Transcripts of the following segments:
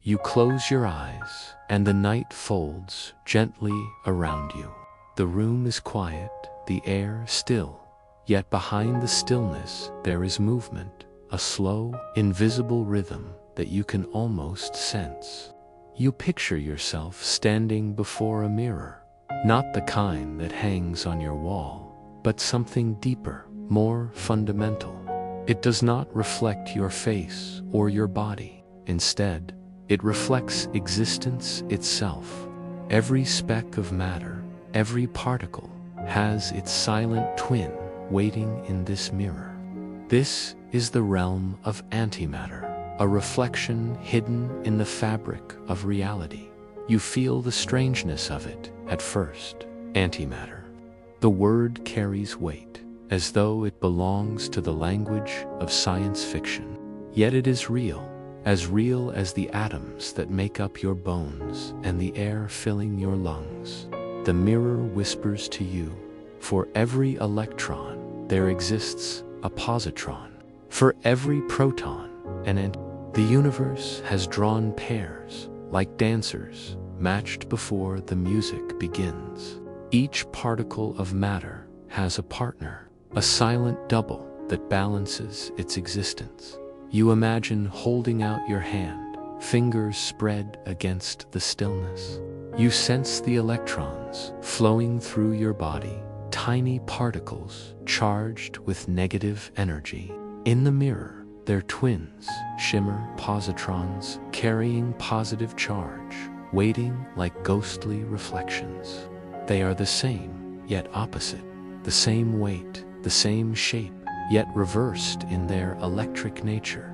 You close your eyes, and the night folds gently around you. The room is quiet, the air still, yet behind the stillness there is movement, a slow, invisible rhythm that you can almost sense. You picture yourself standing before a mirror, not the kind that hangs on your wall, but something deeper, more fundamental. It does not reflect your face or your body. Instead, it reflects existence itself. Every speck of matter, every particle, has its silent twin waiting in this mirror. This is the realm of antimatter, a reflection hidden in the fabric of reality. You feel the strangeness of it at first. Antimatter. The word carries weight, as though it belongs to the language of science fiction. Yet it is real as the atoms that make up your bones and the air filling your lungs. The mirror whispers to you, for every electron there exists a positron. For every proton, the universe has drawn pairs, like dancers, matched before the music begins. Each particle of matter has a partner, a silent double that balances its existence. You imagine holding out your hand, fingers spread against the stillness. You sense the electrons flowing through your body, tiny particles charged with negative energy. In the mirror, their twins shimmer, positrons carrying positive charge, waiting like ghostly reflections. They are the same, yet opposite, the same weight, the same shape, yet reversed in their electric nature.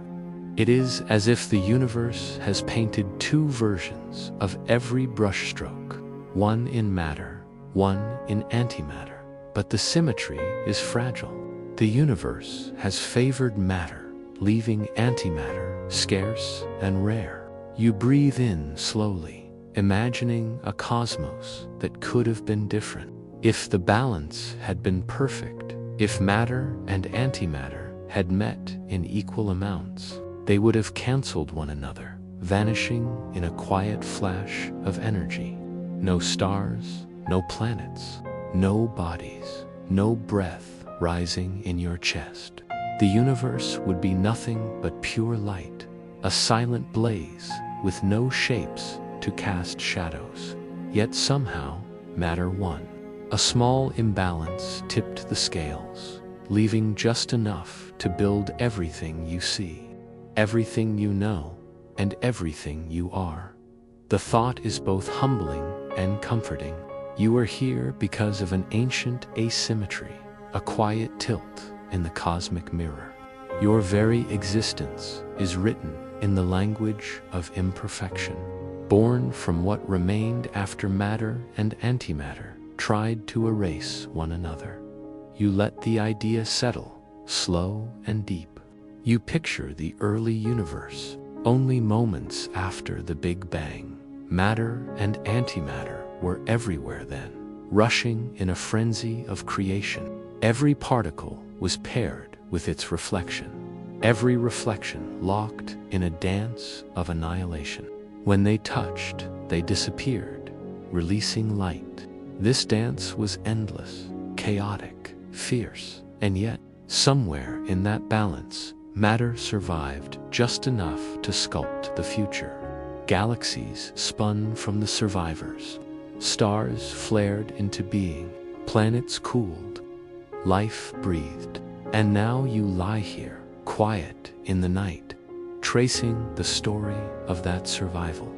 It is as if the universe has painted two versions of every brushstroke, one in matter, one in antimatter. But the symmetry is fragile. The universe has favored matter, leaving antimatter scarce and rare. You breathe in slowly, imagining a cosmos that could have been different. If the balance had been perfect, if matter and antimatter had met in equal amounts, they would have canceled one another, vanishing in a quiet flash of energy. No stars, no planets, no bodies, no breath rising in your chest. The universe would be nothing but pure light, a silent blaze with no shapes to cast shadows. Yet somehow, matter won. A small imbalance tipped the scales, leaving just enough to build everything you see, everything you know, and everything you are. The thought is both humbling and comforting. You are here because of an ancient asymmetry, a quiet tilt in the cosmic mirror. Your very existence is written in the language of imperfection, born from what remained after matter and antimatter tried to erase one another. You let the idea settle, slow and deep. You picture the early universe, only moments after the Big Bang. Matter and antimatter were everywhere then, rushing in a frenzy of creation. Every particle was paired with its reflection, every reflection locked in a dance of annihilation. When they touched, they disappeared, releasing light. This dance was endless, chaotic, fierce, and yet, somewhere in that balance, matter survived just enough to sculpt the future. Galaxies spun from the survivors. Stars flared into being. Planets cooled. Life breathed. And now you lie here, quiet in the night, tracing the story of that survival.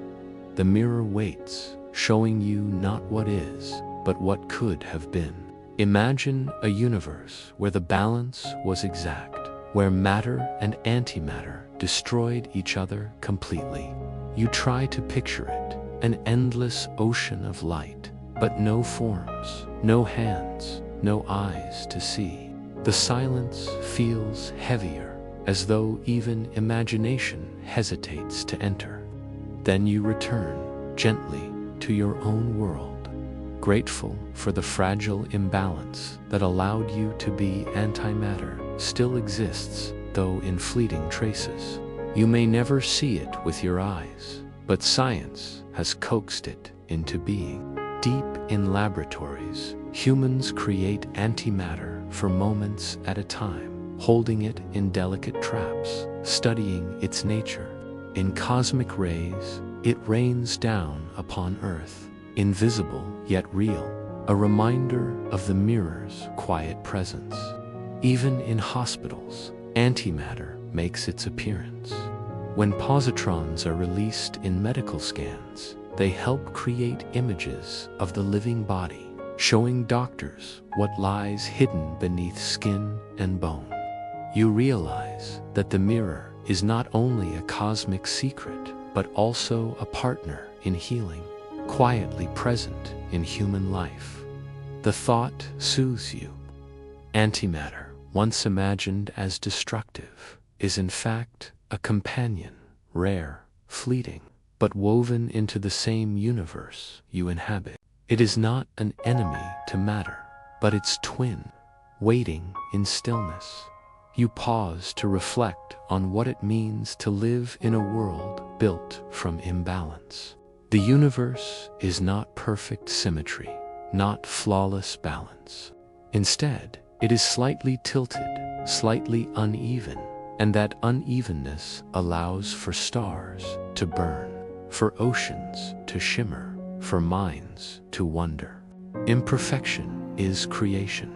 The mirror waits, showing you not what is, but what could have been. Imagine a universe where the balance was exact, where matter and antimatter destroyed each other completely. You try to picture it, an endless ocean of light, but no forms, no hands, no eyes to see. The silence feels heavier, as though even imagination hesitates to enter. Then you return, gently, to your own world, grateful for the fragile imbalance that allowed you to be. Antimatter still exists, though in fleeting traces. You may never see it with your eyes, but science has coaxed it into being. Deep in laboratories, humans create antimatter for moments at a time, holding it in delicate traps, studying its nature. In cosmic rays, it rains down upon Earth, invisible yet real, a reminder of the mirror's quiet presence. Even in hospitals, antimatter makes its appearance. When positrons are released in medical scans, they help create images of the living body, showing doctors what lies hidden beneath skin and bone. You realize that the mirror is not only a cosmic secret, but also a partner in healing, quietly present in human life. The thought soothes you. Antimatter, once imagined as destructive, is in fact a companion, rare, fleeting, but woven into the same universe you inhabit. It is not an enemy to matter, but its twin, waiting in stillness. You pause to reflect on what it means to live in a world built from imbalance. The universe is not perfect symmetry, not flawless balance. Instead, it is slightly tilted, slightly uneven, and that unevenness allows for stars to burn, for oceans to shimmer, for minds to wonder. Imperfection is creation.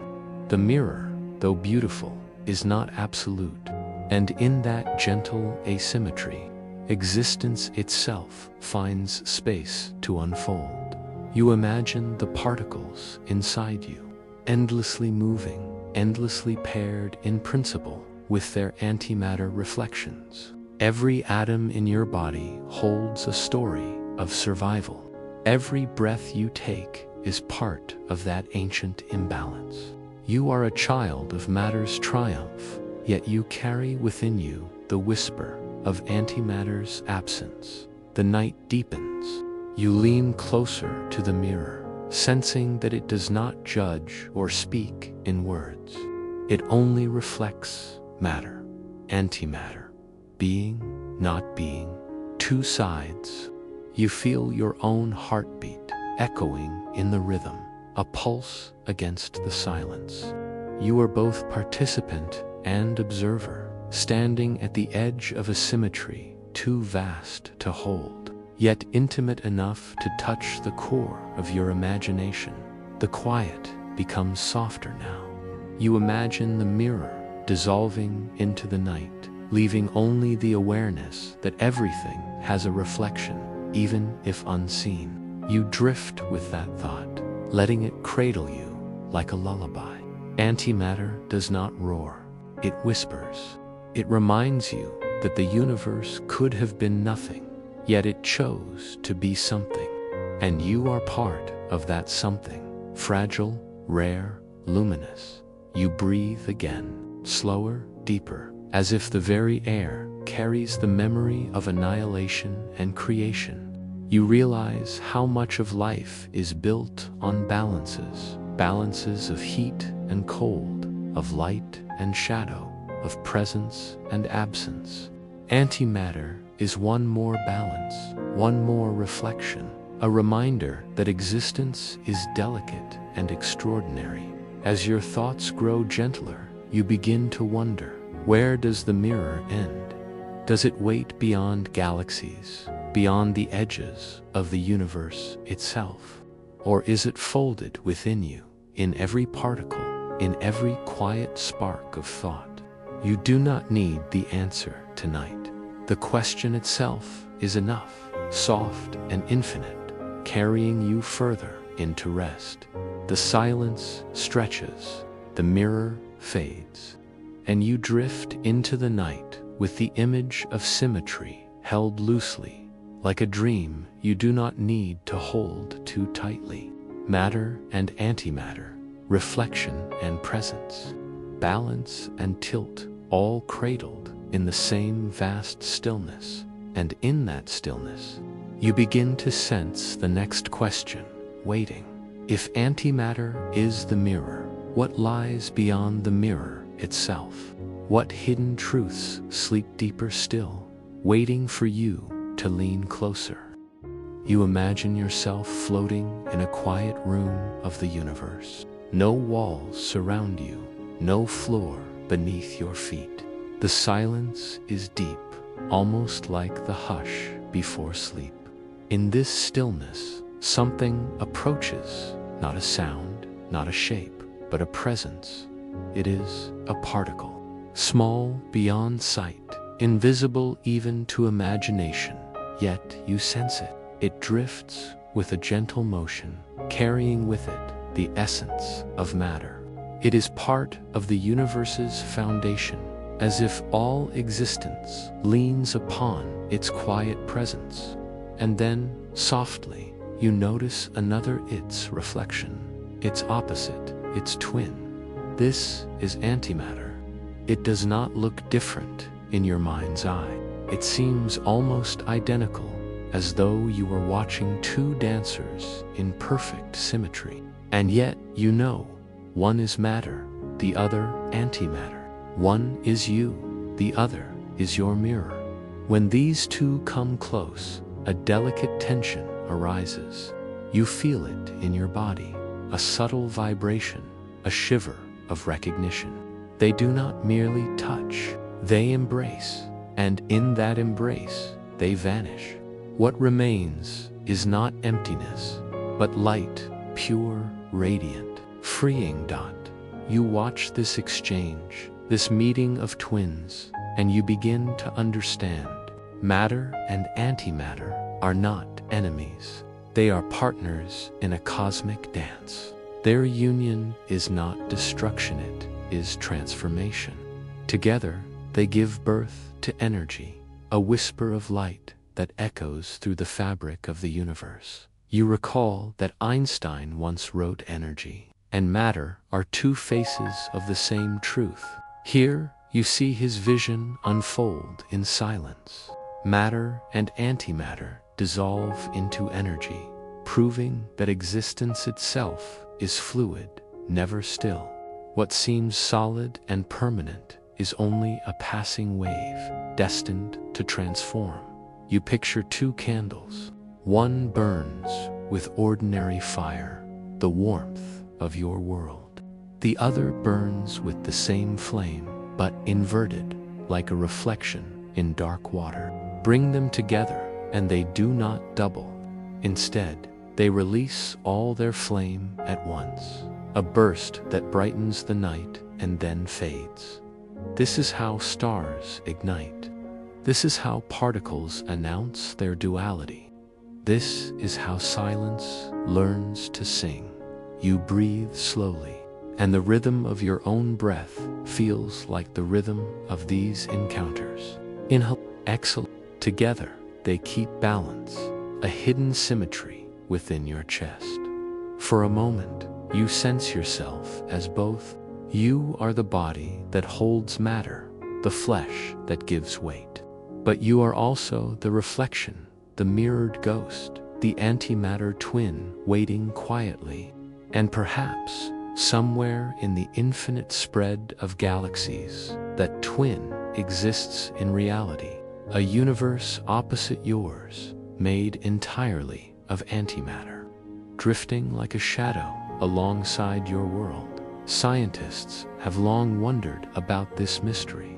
The mirror, though beautiful, is not absolute, and in that gentle asymmetry, existence itself finds space to unfold. You imagine the particles inside you, endlessly moving, endlessly paired in principle with their antimatter reflections. Every atom in your body holds a story of survival. Every breath you take is part of that ancient imbalance. You are a child of matter's triumph, yet you carry within you the whisper of antimatter's absence. The night deepens. You lean closer to the mirror, sensing that it does not judge or speak in words. It only reflects matter, antimatter, being, not being, two sides. You feel your own heartbeat echoing in the rhythm, a pulse against the silence. You are both participant and observer, standing at the edge of a symmetry too vast to hold, yet intimate enough to touch the core of your imagination. The quiet becomes softer now. You imagine the mirror dissolving into the night, leaving only the awareness that everything has a reflection, even if unseen. You drift with that thought, letting it cradle you like a lullaby. Antimatter does not roar, it whispers. It reminds you that the universe could have been nothing, yet it chose to be something. And you are part of that something, fragile, rare, luminous. You breathe again, slower, deeper, as if the very air carries the memory of annihilation and creation. You realize how much of life is built on balances, balances of heat and cold, of light and shadow, of presence and absence. Antimatter is one more balance, one more reflection, a reminder that existence is delicate and extraordinary. As your thoughts grow gentler, you begin to wonder, where does the mirror end? Does it wait beyond galaxies, beyond the edges of the universe itself? Or is it folded within you, in every particle, in every quiet spark of thought? You do not need the answer tonight. The question itself is enough, soft and infinite, carrying you further into rest. The silence stretches, the mirror fades, and you drift into the night with the image of symmetry held loosely, like a dream you do not need to hold too tightly. Matter and antimatter, reflection and presence, balance and tilt, all cradled in the same vast stillness. And in that stillness, you begin to sense the next question, waiting. If antimatter is the mirror, what lies beyond the mirror itself? What hidden truths sleep deeper still, waiting for you to lean closer. You imagine yourself floating in a quiet room of the universe. No walls surround you, no floor beneath your feet. The silence is deep, almost like the hush before sleep. In this stillness, something approaches, not a sound, not a shape, but a presence. It is a particle, small beyond sight, invisible even to imagination, yet you sense it. It drifts with a gentle motion, carrying with it the essence of matter. It is part of the universe's foundation, as if all existence leans upon its quiet presence. And then, softly, you notice another its reflection, its opposite, its twin. This is antimatter. It does not look different in your mind's eye. It seems almost identical, as though you were watching two dancers in perfect symmetry. And yet, you know, one is matter, the other antimatter. One is you, the other is your mirror. When these two come close, a delicate tension arises. You feel it in your body, a subtle vibration, a shiver of recognition. They do not merely touch, they embrace, and in that embrace, they vanish. What remains is not emptiness, but light, pure, radiant, freeing. You watch this exchange, this meeting of twins, and you begin to understand. Matter and antimatter are not enemies. They are partners in a cosmic dance. Their union is not destruction, it is transformation. Together, they give birth to energy, a whisper of light that echoes through the fabric of the universe. You recall that Einstein once wrote energy and matter are two faces of the same truth. Here, you see his vision unfold in silence. Matter and antimatter dissolve into energy, proving that existence itself is fluid, never still. What seems solid and permanent is only a passing wave, destined to transform. You picture two candles. One burns with ordinary fire, the warmth of your world. The other burns with the same flame, but inverted, like a reflection in dark water. Bring them together, and they do not double. Instead, they release all their flame at once, a burst that brightens the night and then fades. This is how stars ignite. This is how particles announce their duality. This is how silence learns to sing. You breathe slowly, and the rhythm of your own breath feels like the rhythm of these encounters. Inhale, exhale. Together, they keep balance, a hidden symmetry within your chest. For a moment, you sense yourself as both. You are the body that holds matter, the flesh that gives weight. But you are also the reflection, the mirrored ghost, the antimatter twin waiting quietly. And perhaps, somewhere in the infinite spread of galaxies, that twin exists in reality, a universe opposite yours, made entirely of antimatter, drifting like a shadow alongside your world. Scientists have long wondered about this mystery.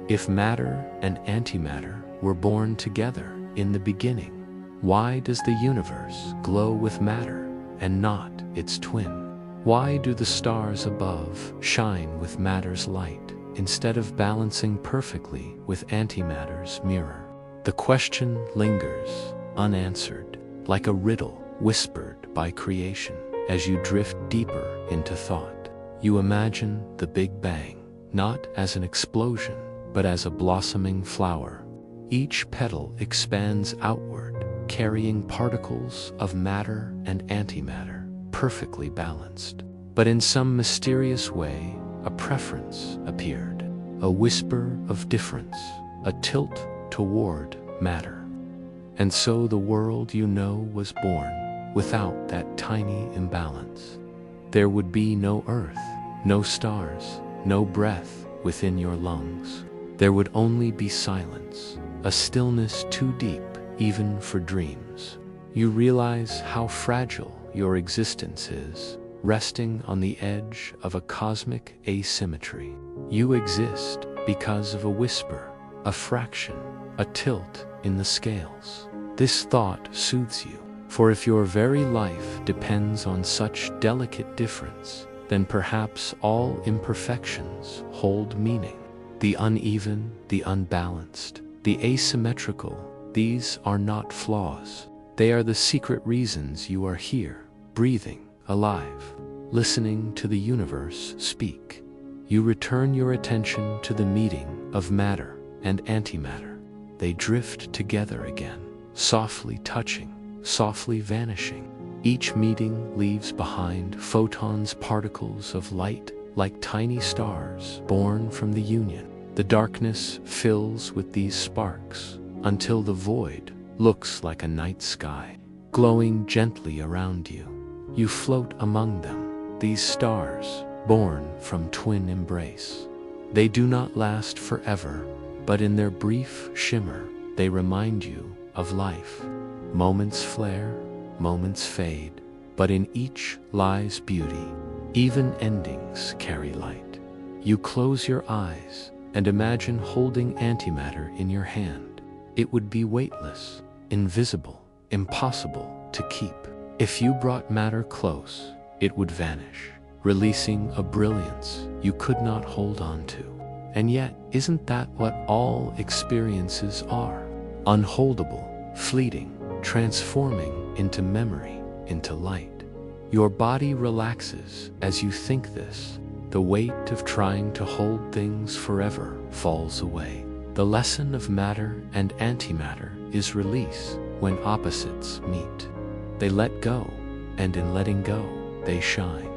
If matter and antimatter were born together in the beginning, why does the universe glow with matter and not its twin? Why do the stars above shine with matter's light instead of balancing perfectly with antimatter's mirror? The question lingers, unanswered, like a riddle whispered by creation. As you drift deeper into thought, you imagine the Big Bang, not as an explosion, but as a blossoming flower. Each petal expands outward, carrying particles of matter and antimatter, perfectly balanced. But in some mysterious way, a preference appeared, a whisper of difference, a tilt toward matter. And so the world you know was born without that tiny imbalance. There would be no earth, no stars, no breath within your lungs. There would only be silence, a stillness too deep even for dreams. You realize how fragile your existence is, resting on the edge of a cosmic asymmetry. You exist because of a whisper, a fraction, a tilt in the scales. This thought soothes you, for if your very life depends on such delicate difference, then perhaps all imperfections hold meaning. The uneven, the unbalanced, the asymmetrical, these are not flaws. They are the secret reasons you are here, breathing, alive, listening to the universe speak. You return your attention to the meeting of matter and antimatter. They drift together again, softly touching, softly vanishing. Each meeting leaves behind photons, particles of light, like tiny stars born from the union. The darkness fills with these sparks until the void looks like a night sky, glowing gently around you. You float among them, these stars, born from twin embrace. They do not last forever, but in their brief shimmer, they remind you of life. Moments flare, moments fade, but in each lies beauty. Even endings carry light. You close your eyes and imagine holding antimatter in your hand. It would be weightless, invisible, impossible to keep. If you brought matter close, it would vanish, releasing a brilliance you could not hold on to. And yet, isn't that what all experiences are? Unholdable, fleeting, transforming into memory, into light. Your body relaxes as you think this. The weight of trying to hold things forever falls away. The lesson of matter and antimatter is release when opposites meet. They let go, and in letting go, they shine.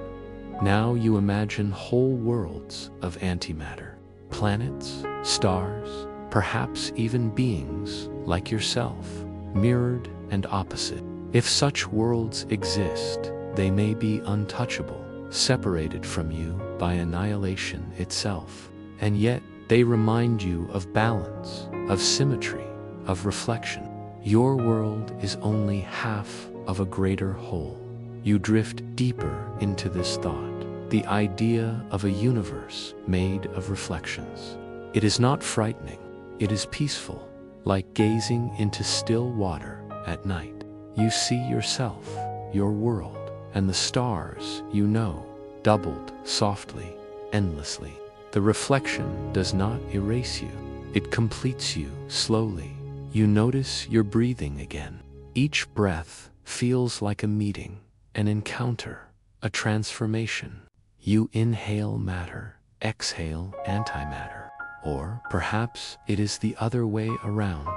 Now you imagine whole worlds of antimatter, planets, stars, perhaps even beings like yourself, mirrored and opposite. If such worlds exist, they may be untouchable, separated from you by annihilation itself. And yet, they remind you of balance, of symmetry, of reflection. Your world is only half of a greater whole. You drift deeper into this thought, the idea of a universe made of reflections. It is not frightening, it is peaceful, like gazing into still water at night. You see yourself, your world, and the stars you know, doubled softly, endlessly. The reflection does not erase you, it completes you slowly. You notice you're breathing again. Each breath feels like a meeting, an encounter, a transformation. You inhale matter, exhale antimatter. Or perhaps it is the other way around.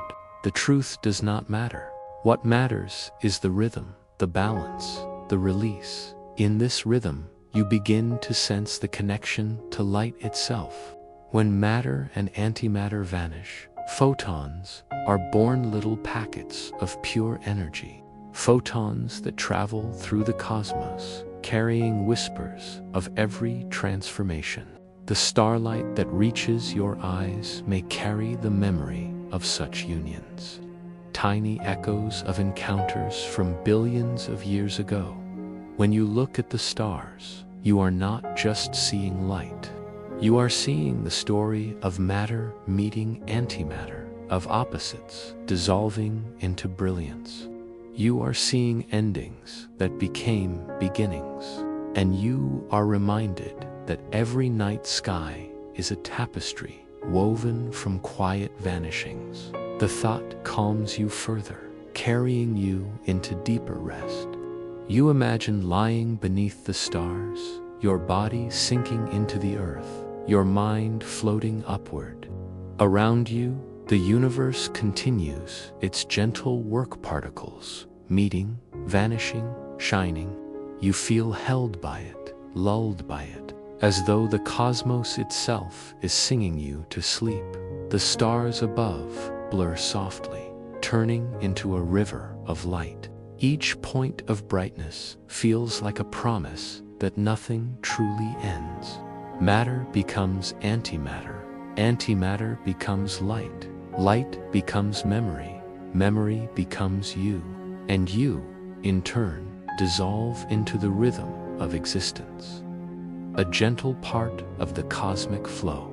The truth does not matter. What matters is the rhythm, the balance, the release. In this rhythm, you begin to sense the connection to light itself. When matter and antimatter vanish, photons are born, little packets of pure energy. Photons that travel through the cosmos, carrying whispers of every transformation. The starlight that reaches your eyes may carry the memory of such unions. Tiny echoes of encounters from billions of years ago. When you look at the stars, you are not just seeing light. You are seeing the story of matter meeting antimatter, of opposites dissolving into brilliance. You are seeing endings that became beginnings. And you are reminded that every night sky is a tapestry woven from quiet vanishings. The thought calms you further, carrying you into deeper rest. You imagine lying beneath the stars, your body sinking into the earth, your mind floating upward. Around you, the universe continues its gentle work, particles, meeting, vanishing, shining. You feel held by it, lulled by it, as though the cosmos itself is singing you to sleep. The stars above blur softly, turning into a river of light. Each point of brightness feels like a promise that nothing truly ends. Matter becomes antimatter, antimatter becomes light, light becomes memory, memory becomes you, and you, in turn, dissolve into the rhythm of existence, a gentle part of the cosmic flow.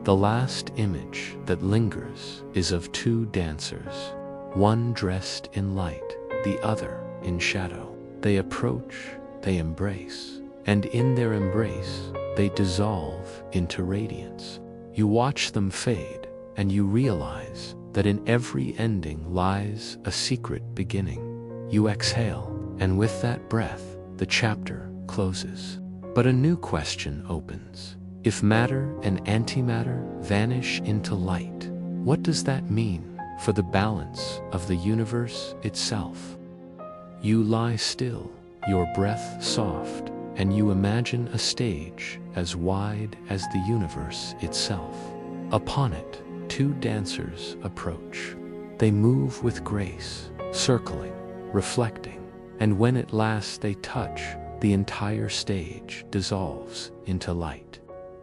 The last image that lingers is of two dancers, one dressed in light, the other in shadow. They approach, they embrace, and in their embrace, they dissolve into radiance. You watch them fade, and you realize that in every ending lies a secret beginning. You exhale, and with that breath, the chapter closes. But a new question opens. If matter and antimatter vanish into light, what does that mean for the balance of the universe itself? You lie still, your breath soft, and you imagine a stage as wide as the universe itself. Upon it, two dancers approach. They move with grace, circling, reflecting, and when at last they touch, the entire stage dissolves into light.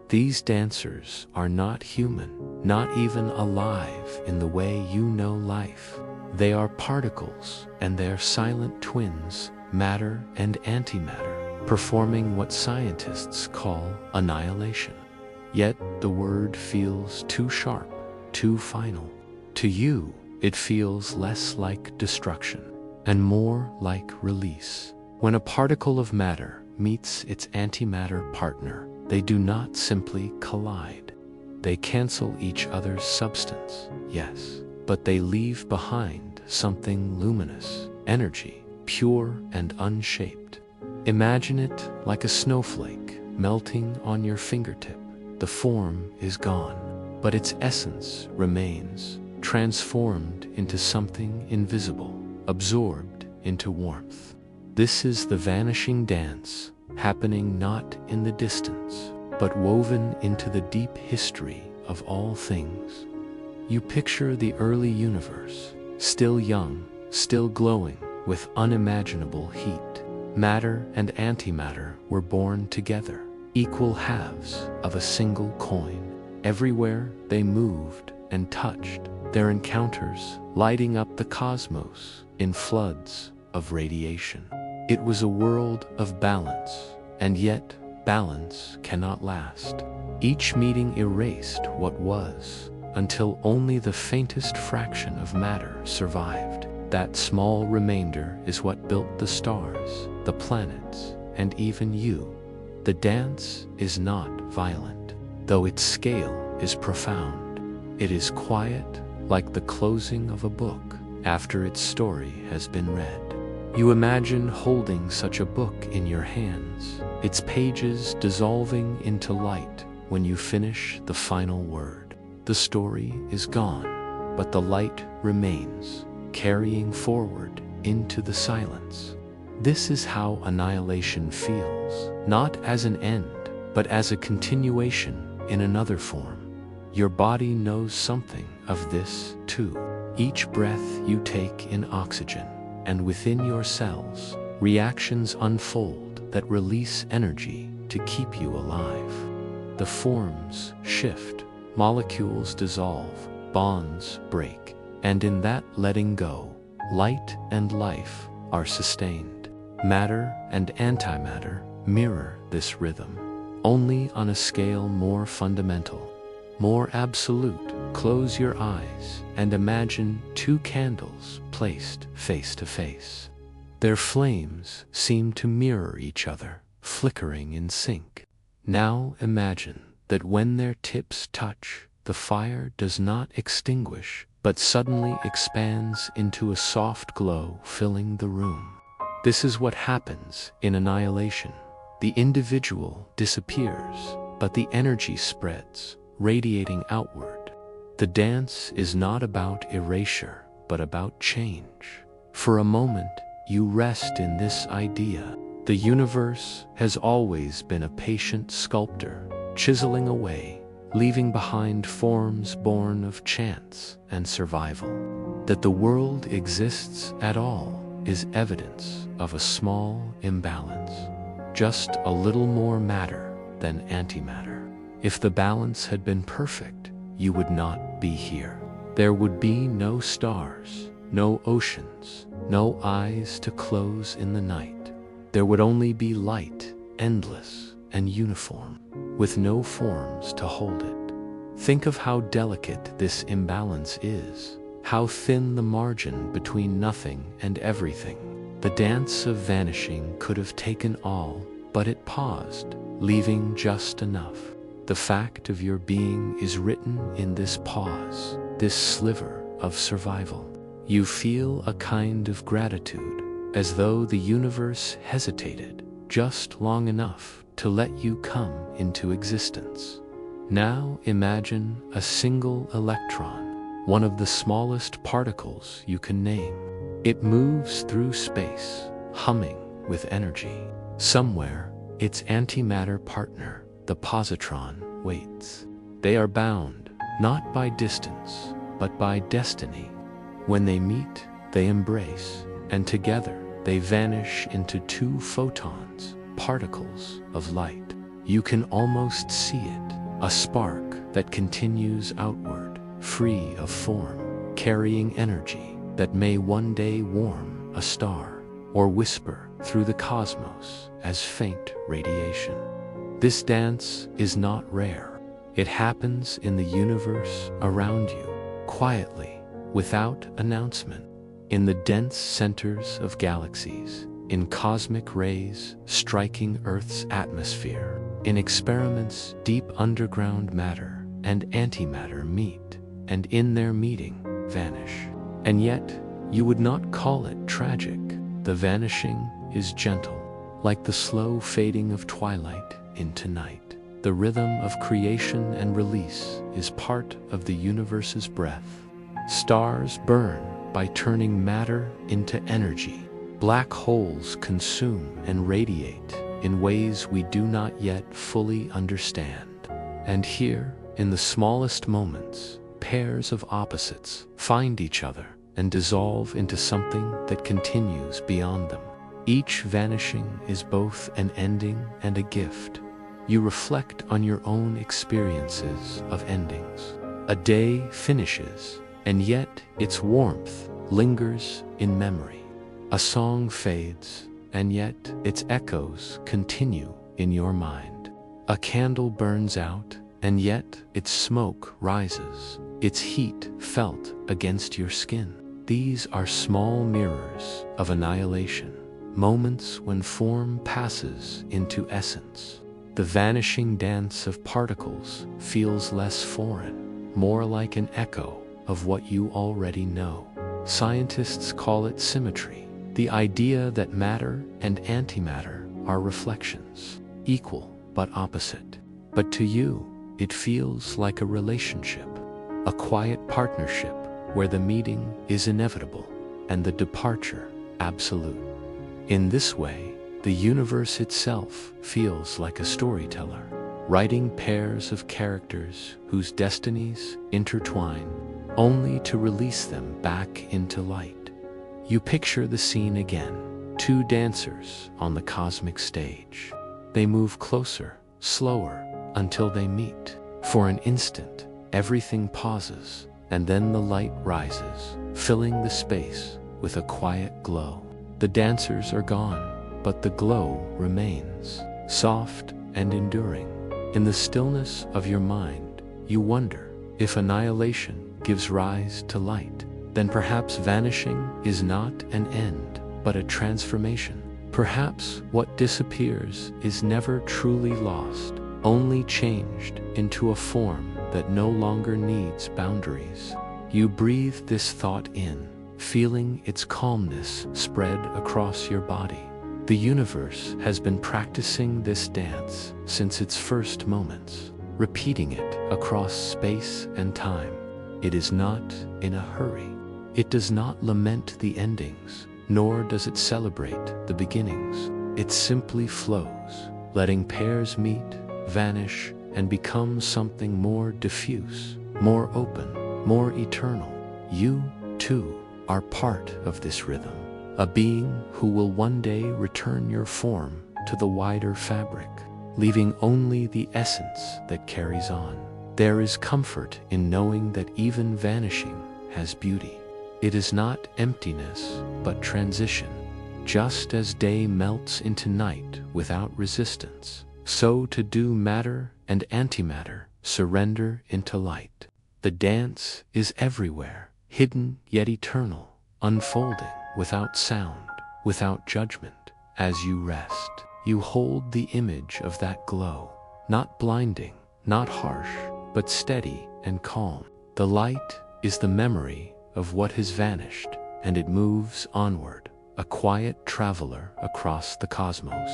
These dancers are not human, not even alive in the way you know life. They are particles, and they're silent twins, matter and antimatter, performing what scientists call annihilation. Yet the word feels too sharp, too final. To you, it feels less like destruction and more like release. When a particle of matter meets its antimatter partner, they do not simply collide. They cancel each other's substance, yes, but they leave behind something luminous, energy, pure and unshaped. Imagine it like a snowflake melting on your fingertip. The form is gone, but its essence remains, transformed into something invisible, absorbed into warmth. This is the vanishing dance, happening not in the distance, but woven into the deep history of all things. You picture the early universe, still young, still glowing with unimaginable heat. Matter and antimatter were born together, equal halves of a single coin. Everywhere they moved and touched, their encounters lighting up the cosmos in floods of radiation. It was a world of balance, and yet balance cannot last. Each meeting erased what was, until only the faintest fraction of matter survived. That small remainder is what built the stars, the planets, and even you. The dance is not violent, though its scale is profound. It is quiet, like the closing of a book after its story has been read. You imagine holding such a book in your hands, its pages dissolving into light when you finish the final word. The story is gone, but the light remains, carrying forward into the silence. This is how annihilation feels, not as an end, but as a continuation in another form. Your body knows something of this too. Each breath you take in oxygen, and within your cells, reactions unfold that release energy to keep you alive. The forms shift, molecules dissolve, bonds break, and in that letting go, light and life are sustained. Matter and antimatter mirror this rhythm, only on a scale more fundamental, more absolute. Close your eyes and imagine two candles placed face to face. Their flames seem to mirror each other, flickering in sync. Now imagine that when their tips touch, the fire does not extinguish, but suddenly expands into a soft glow filling the room. This is what happens in annihilation. The individual disappears, but the energy spreads, radiating outward. The dance is not about erasure, but about change. For a moment, you rest in this idea. The universe has always been a patient sculptor, chiseling away, leaving behind forms born of chance and survival. That the world exists at all is evidence of a small imbalance, just a little more matter than antimatter. If the balance had been perfect, you would not be here. There would be no stars, no oceans, no eyes to close in the night. There would only be light, endless and uniform, with no forms to hold it. Think of how delicate this imbalance is, how thin the margin between nothing and everything. The dance of vanishing could have taken all, but it paused, leaving just enough. The fact of your being is written in this pause, this sliver of survival. You feel a kind of gratitude, as though the universe hesitated just long enough to let you come into existence. Now imagine a single electron, one of the smallest particles you can name. It moves through space, humming with energy. Somewhere, its antimatter partner, the positron, waits. They are bound, not by distance, but by destiny. When they meet, they embrace, and together they vanish into two photons, particles of light. You can almost see it, a spark that continues outward, free of form, carrying energy that may one day warm a star, or whisper through the cosmos as faint radiation. This dance is not rare. It happens in the universe around you, quietly, without announcement. In the dense centers of galaxies, in cosmic rays striking Earth's atmosphere, in experiments deep underground matter and antimatter meet, and in their meeting vanish. And yet, you would not call it tragic. The vanishing is gentle, like the slow fading of twilight into night. The rhythm of creation and release is part of the universe's breath. Stars burn by turning matter into energy. Black holes consume and radiate in ways we do not yet fully understand. And here, in the smallest moments, pairs of opposites find each other and dissolve into something that continues beyond them. Each vanishing is both an ending and a gift. You reflect on your own experiences of endings. A day finishes, and yet its warmth lingers in memory. A song fades, and yet its echoes continue in your mind. A candle burns out, and yet its smoke rises, its heat felt against your skin. These are small mirrors of annihilation, moments when form passes into essence. The vanishing dance of particles feels less foreign, more like an echo of what you already know. Scientists call it symmetry, the idea that matter and antimatter are reflections, equal but opposite. But to you, it feels like a relationship, a quiet partnership where the meeting is inevitable and the departure absolute. In this way, the universe itself feels like a storyteller, writing pairs of characters whose destinies intertwine, only to release them back into light. You picture the scene again, two dancers on the cosmic stage. They move closer, slower, until they meet. For an instant, everything pauses, and then the light rises, filling the space with a quiet glow. The dancers are gone, but the glow remains, soft and enduring. In the stillness of your mind, you wonder if annihilation gives rise to light, then perhaps vanishing is not an end, but a transformation. Perhaps what disappears is never truly lost, only changed into a form that no longer needs boundaries. You breathe this thought in, feeling its calmness spread across your body. The universe has been practicing this dance since its first moments, repeating it across space and time. It is not in a hurry. It does not lament the endings, nor does it celebrate the beginnings. It simply flows, letting pairs meet, vanish, and become something more diffuse, more open, more eternal. You, too, are part of this rhythm, a being who will one day return your form to the wider fabric, leaving only the essence that carries on. There is comfort in knowing that even vanishing has beauty. It is not emptiness, but transition. Just as day melts into night without resistance, so to do matter and antimatter surrender into light. The dance is everywhere, hidden yet eternal, unfolding without sound, without judgment. As you rest, you hold the image of that glow, not blinding, not harsh, but steady and calm. The light is the memory of what has vanished, and it moves onward, a quiet traveler across the cosmos.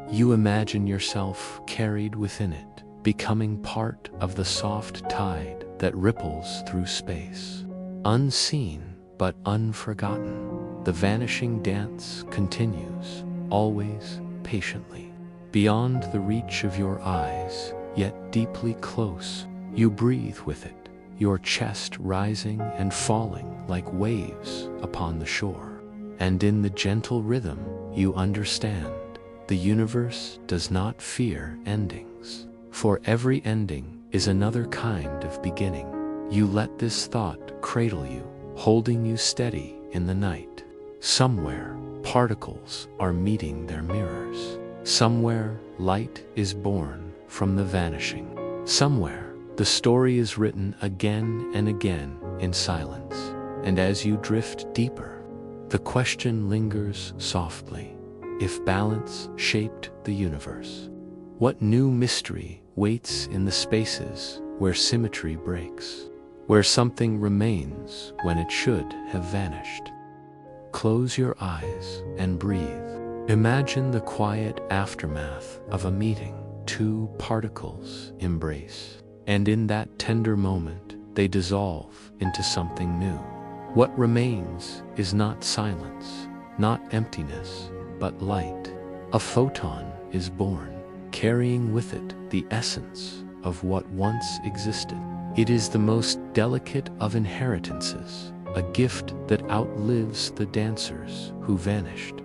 You imagine yourself carried within it, becoming part of the soft tide that ripples through space. Unseen but unforgotten, the vanishing dance continues, always patiently. Beyond the reach of your eyes, yet deeply close, you breathe with it, your chest rising and falling like waves upon the shore. And in the gentle rhythm, you understand, the universe does not fear endings. For every ending is another kind of beginning. You let this thought cradle you, holding you steady in the night. Somewhere, particles are meeting their mirrors. Somewhere, light is born from the vanishing. Somewhere, the story is written again and again in silence. And as you drift deeper, the question lingers softly. If balance shaped the universe, what new mystery waits in the spaces where symmetry breaks, where something remains when it should have vanished? Close your eyes and breathe. Imagine the quiet aftermath of a meeting. Two particles embrace, and in that tender moment, they dissolve into something new. What remains is not silence, not emptiness, but light. A photon is born, carrying with it the essence of what once existed. It is the most delicate of inheritances, a gift that outlives the dancers who vanished.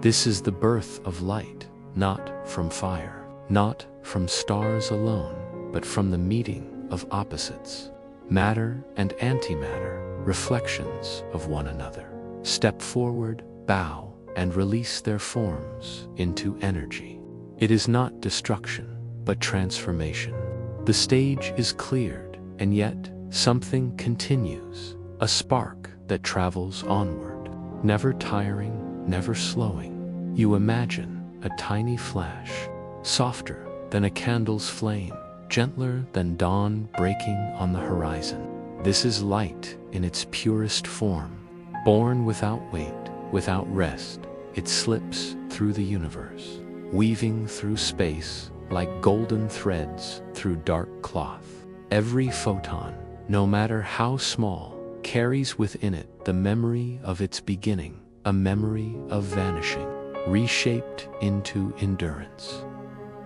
This is the birth of light, not from fire, not from stars alone, but from the meeting of opposites. Matter and antimatter, reflections of one another, step forward, bow, and release their forms into energy. It is not destruction, but transformation. The stage is cleared, and yet something continues, a spark that travels onward, never tiring, never slowing. You imagine a tiny flash, softer than a candle's flame, gentler than dawn breaking on the horizon. This is light in its purest form, born without weight, without rest. It slips through the universe, weaving through space like golden threads through dark cloth. Every photon, no matter how small, carries within it the memory of its beginning, a memory of vanishing, reshaped into endurance.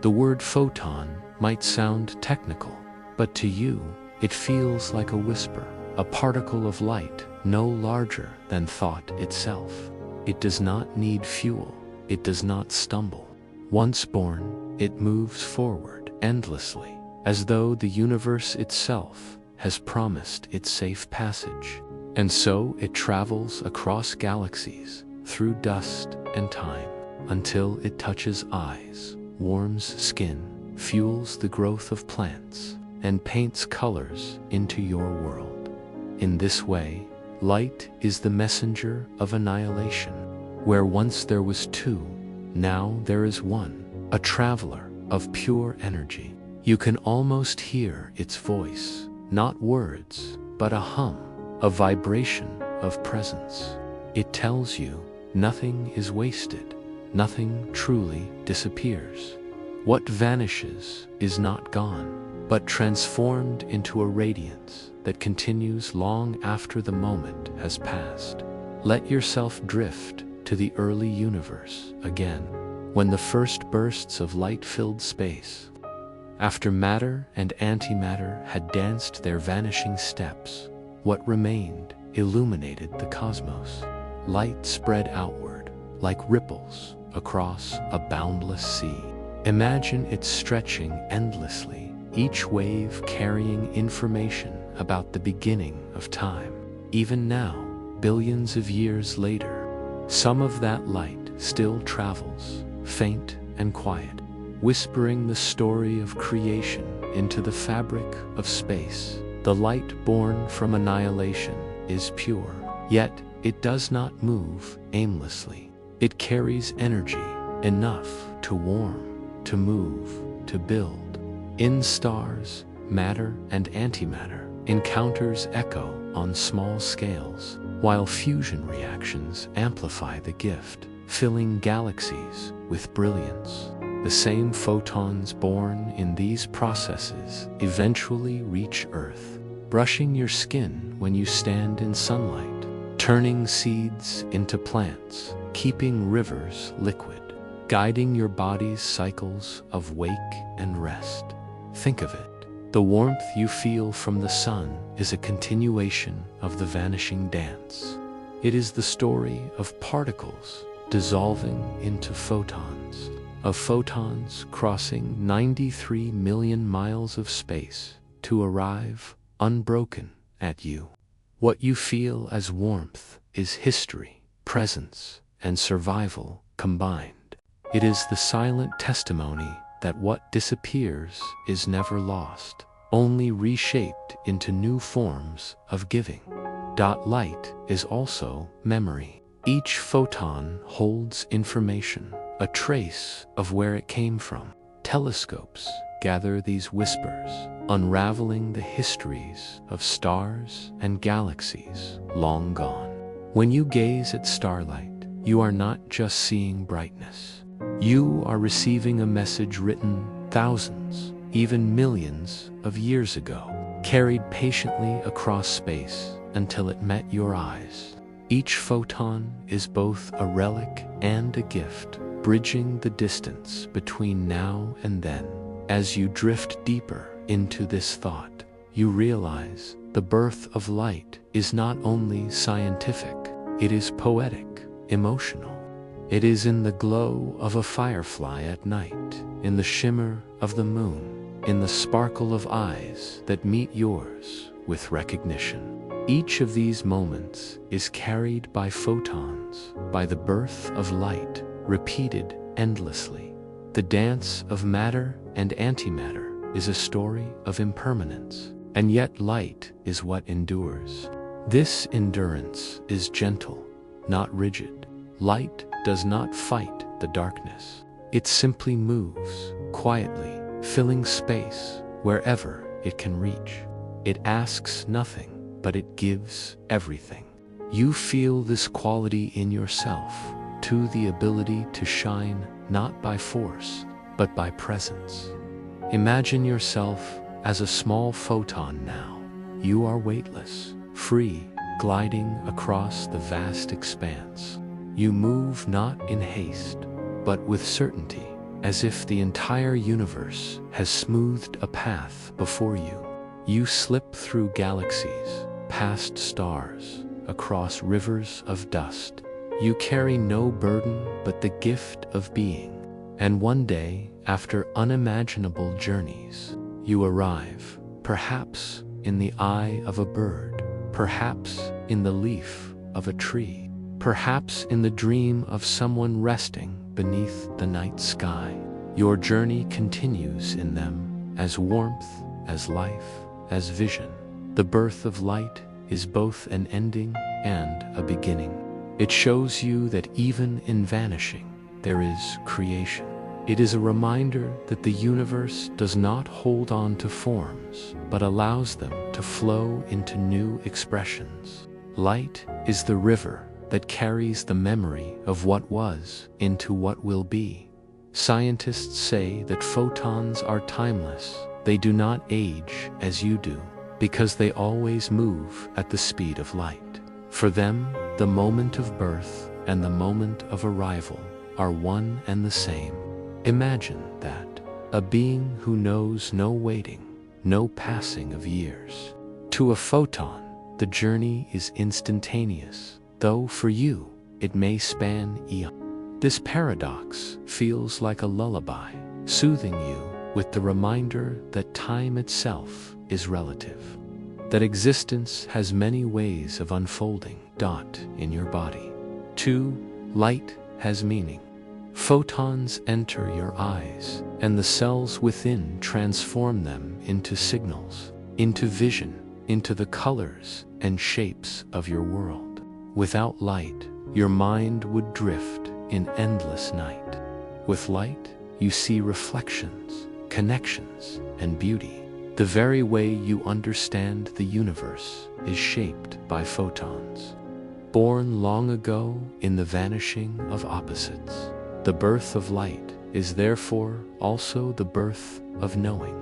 The word photon might sound technical, but to you, it feels like a whisper, a particle of light no larger than thought itself. It does not need fuel, it does not stumble. Once born, it moves forward endlessly, as though the universe itself has promised its safe passage. And so it travels across galaxies, through dust and time, until it touches eyes, warms skin, fuels the growth of plants, and paints colors into your world. In this way, light is the messenger of annihilation. Where once there was two, now there is one, a traveler of pure energy. You can almost hear its voice, not words, but a hum, a vibration of presence. It tells you nothing is wasted, nothing truly disappears. What vanishes is not gone, but transformed into a radiance that continues long after the moment has passed. Let yourself drift to the early universe again, when the first bursts of light filled space. After matter and antimatter had danced their vanishing steps, what remained illuminated the cosmos. Light spread outward, like ripples across a boundless sea. Imagine it stretching endlessly, each wave carrying information about the beginning of time. Even now, billions of years later, some of that light still travels, faint and quiet, whispering the story of creation into the fabric of space. The light born from annihilation is pure, yet it does not move aimlessly. It carries energy, enough to warm, to move, to build. In stars, matter and antimatter encounters echo on small scales, while fusion reactions amplify the gift, filling galaxies with brilliance. The same photons born in these processes eventually reach Earth, brushing your skin when you stand in sunlight, turning seeds into plants, keeping rivers liquid, guiding your body's cycles of wake and rest. Think of it. The warmth you feel from the sun is a continuation of the vanishing dance. It is the story of particles dissolving into photons, of photons crossing 93 million miles of space to arrive unbroken at you. What you feel as warmth is history, presence, and survival combined. It is the silent testimony that what disappears is never lost, only reshaped into new forms of giving. Light is also memory. Each photon holds information, a trace of where it came from. Telescopes gather these whispers, unraveling the histories of stars and galaxies long gone. When you gaze at starlight, you are not just seeing brightness. You are receiving a message written thousands, even millions of years ago, carried patiently across space until it met your eyes. Each photon is both a relic and a gift, bridging the distance between now and then. As you drift deeper into this thought, you realize the birth of light is not only scientific, it is poetic, emotional. It is in the glow of a firefly at night, in the shimmer of the moon, in the sparkle of eyes that meet yours with recognition. Each of these moments is carried by photons, by the birth of light, repeated endlessly. The dance of matter and antimatter is a story of impermanence, and yet light is what endures. This endurance is gentle, not rigid. Light does not fight the darkness. It simply moves, quietly, filling space wherever it can reach. It asks nothing, but it gives everything. You feel this quality in yourself, to the ability to shine not by force, but by presence. Imagine yourself as a small photon now. You are weightless, free, gliding across the vast expanse. You move not in haste, but with certainty, as if the entire universe has smoothed a path before you. You slip through galaxies, past stars, across rivers of dust. You carry no burden but the gift of being. And one day, after unimaginable journeys, you arrive, perhaps in the eye of a bird, perhaps in the leaf of a tree, perhaps in the dream of someone resting beneath the night sky. Your journey continues in them, as warmth, as life, as vision. The birth of light is both an ending and a beginning. It shows you that even in vanishing, there is creation. It is a reminder that the universe does not hold on to forms, but allows them to flow into new expressions. Light is the river that carries the memory of what was into what will be. Scientists say that photons are timeless. They do not age as you do, because they always move at the speed of light. For them, the moment of birth and the moment of arrival are one and the same. Imagine that, a being who knows no waiting, no passing of years. To a photon, the journey is instantaneous, though for you, it may span eons. This paradox feels like a lullaby, soothing you with the reminder that time itself is relative. that existence has many ways of unfolding. In your body. 2. Light has meaning. Photons enter your eyes, and the cells within transform them into signals, into vision, into the colors and shapes of your world. Without light, your mind would drift in endless night. With light, you see reflections, connections, and beauty. The very way you understand the universe is shaped by photons. Born long ago in the vanishing of opposites, the birth of light is therefore also the birth of knowing.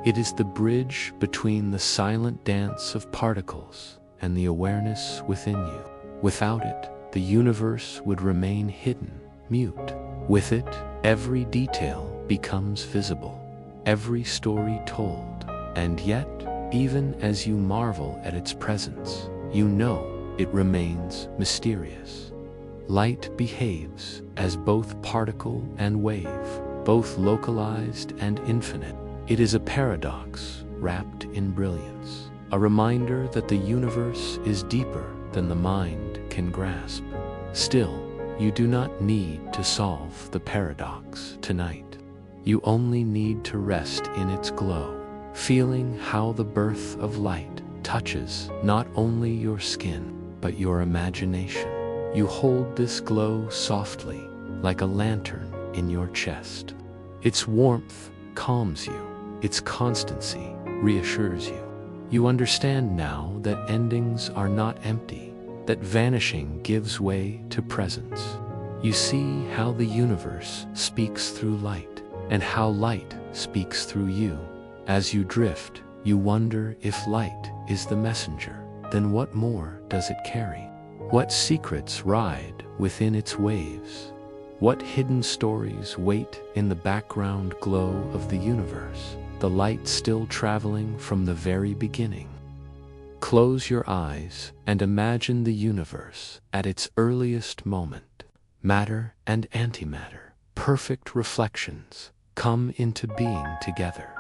It is the bridge between the silent dance of particles and the awareness within you. Without it, the universe would remain hidden, mute. With it, every detail becomes visible, every story told, and yet, even as you marvel at its presence, you know it remains mysterious. Light behaves as both particle and wave, both localized and infinite. It is a paradox wrapped in brilliance, a reminder that the universe is deeper than the mind can grasp. Still, you do not need to solve the paradox tonight. You only need to rest in its glow, feeling how the birth of light touches not only your skin, but your imagination. You hold this glow softly, like a lantern in your chest. Its warmth calms you, its constancy reassures you. You understand now that endings are not empty, that vanishing gives way to presence. You see how the universe speaks through light, and how light speaks through you. As you drift, you wonder if light is the messenger. Then what more does it carry? What secrets ride within its waves? What hidden stories wait in the background glow of the universe, the light still traveling from the very beginning? Close your eyes and imagine the universe at its earliest moment. Matter and antimatter, perfect reflections, come into being together.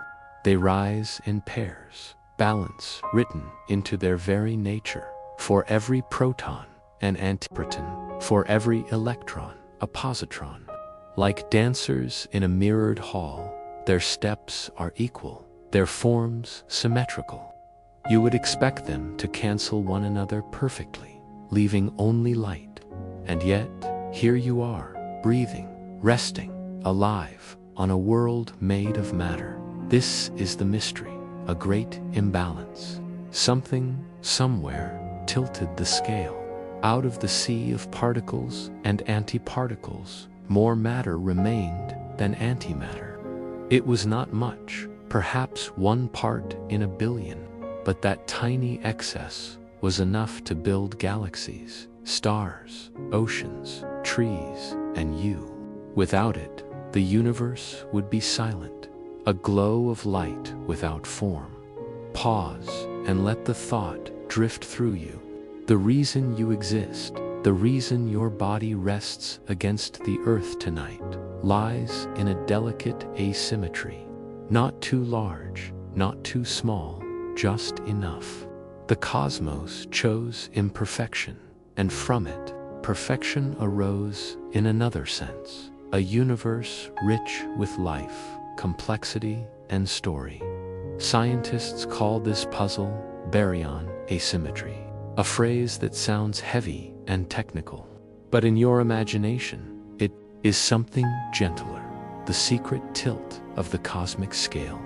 They rise in pairs, balance written into their very nature. For every proton, an antiproton, for every electron, a positron. Like dancers in a mirrored hall, their steps are equal, their forms symmetrical. You would expect them to cancel one another perfectly, leaving only light. And yet, here you are, breathing, resting, alive, on a world made of matter. This is the mystery, a great imbalance. Something, somewhere, tilted the scale. Out of the sea of particles and antiparticles, more matter remained than antimatter. It was not much, perhaps 1 part in a billion, but that tiny excess was enough to build galaxies, stars, oceans, trees, and you. Without it, the universe would be silent, a glow of light without form. Pause and let the thought drift through you. The reason you exist, the reason your body rests against the earth tonight, lies in a delicate asymmetry. Not too large, not too small, just enough. The cosmos chose imperfection, and from it, perfection arose in another sense. A universe rich with life, complexity, and story. Scientists call this puzzle baryon asymmetry, a phrase that sounds heavy and technical. But in your imagination, it is something gentler, the secret tilt of the cosmic scale.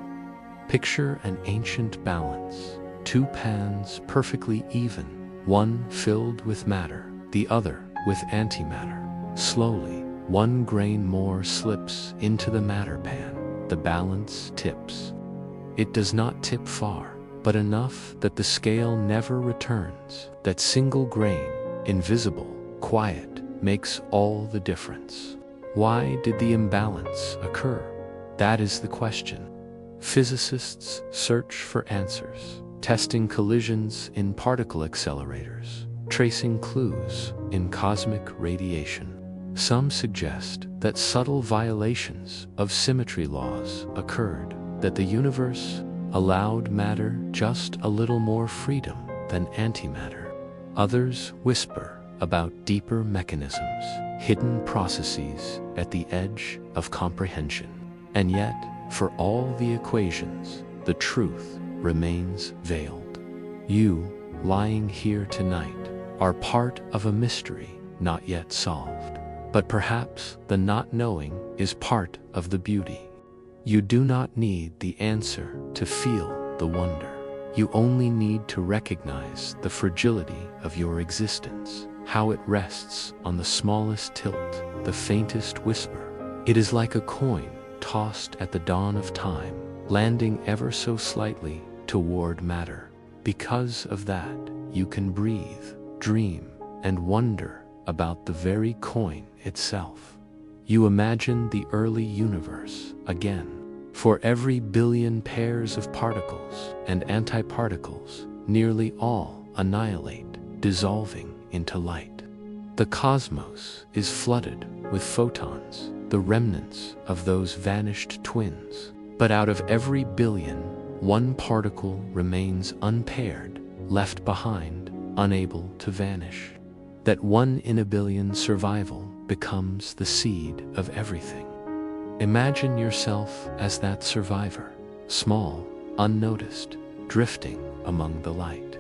Picture an ancient balance, 2 pans perfectly even, one filled with matter, the other with antimatter. Slowly, 1 grain more slips into the matter pan. The balance tips. It does not tip far, but enough that the scale never returns. That single grain, invisible, quiet, makes all the difference. Why did the imbalance occur? That is the question. Physicists search for answers, testing collisions in particle accelerators, tracing clues in cosmic radiation. Some suggest that subtle violations of symmetry laws occurred, that the universe allowed matter just a little more freedom than antimatter. Others whisper about deeper mechanisms, hidden processes at the edge of comprehension. And yet, for all the equations, the truth remains veiled. You, lying here tonight, are part of a mystery not yet solved. But perhaps the not knowing is part of the beauty. You do not need the answer to feel the wonder. You only need to recognize the fragility of your existence, how it rests on the smallest tilt, the faintest whisper. It is like a coin tossed at the dawn of time, landing ever so slightly toward matter. Because of that, you can breathe, dream, and wonder about the very coin itself. You imagine the early universe again. For every billion pairs of particles and antiparticles, nearly all annihilate, dissolving into light. The cosmos is flooded with photons, the remnants of those vanished twins. But out of every billion, one particle remains unpaired, left behind, unable to vanish. That 1 in a billion survival becomes the seed of everything. Imagine yourself as that survivor, small, unnoticed, drifting among the light.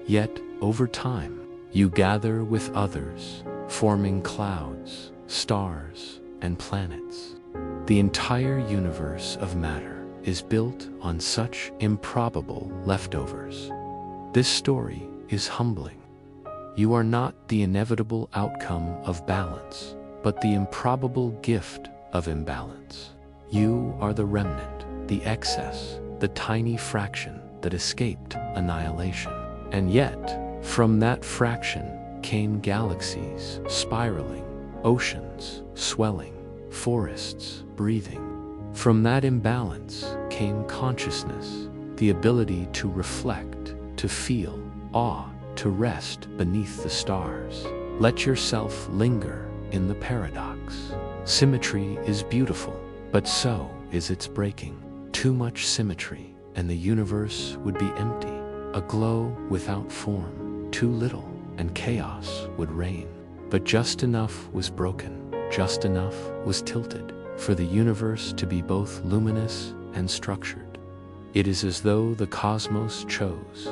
Yet, over time, you gather with others, forming clouds, stars, and planets. The entire universe of matter is built on such improbable leftovers. This story is humbling. You are not the inevitable outcome of balance, but the improbable gift of imbalance. You are the remnant, the excess, the tiny fraction that escaped annihilation. And yet, from that fraction came galaxies spiraling, oceans swelling, forests breathing. From that imbalance came consciousness, the ability to reflect, to feel, awe, to rest beneath the stars. Let yourself linger in the paradox. Symmetry is beautiful, but so is its breaking. Too much symmetry, and the universe would be empty, a glow without form. Too little, and chaos would reign. But just enough was broken, just enough was tilted, for the universe to be both luminous and structured. It is as though the cosmos chose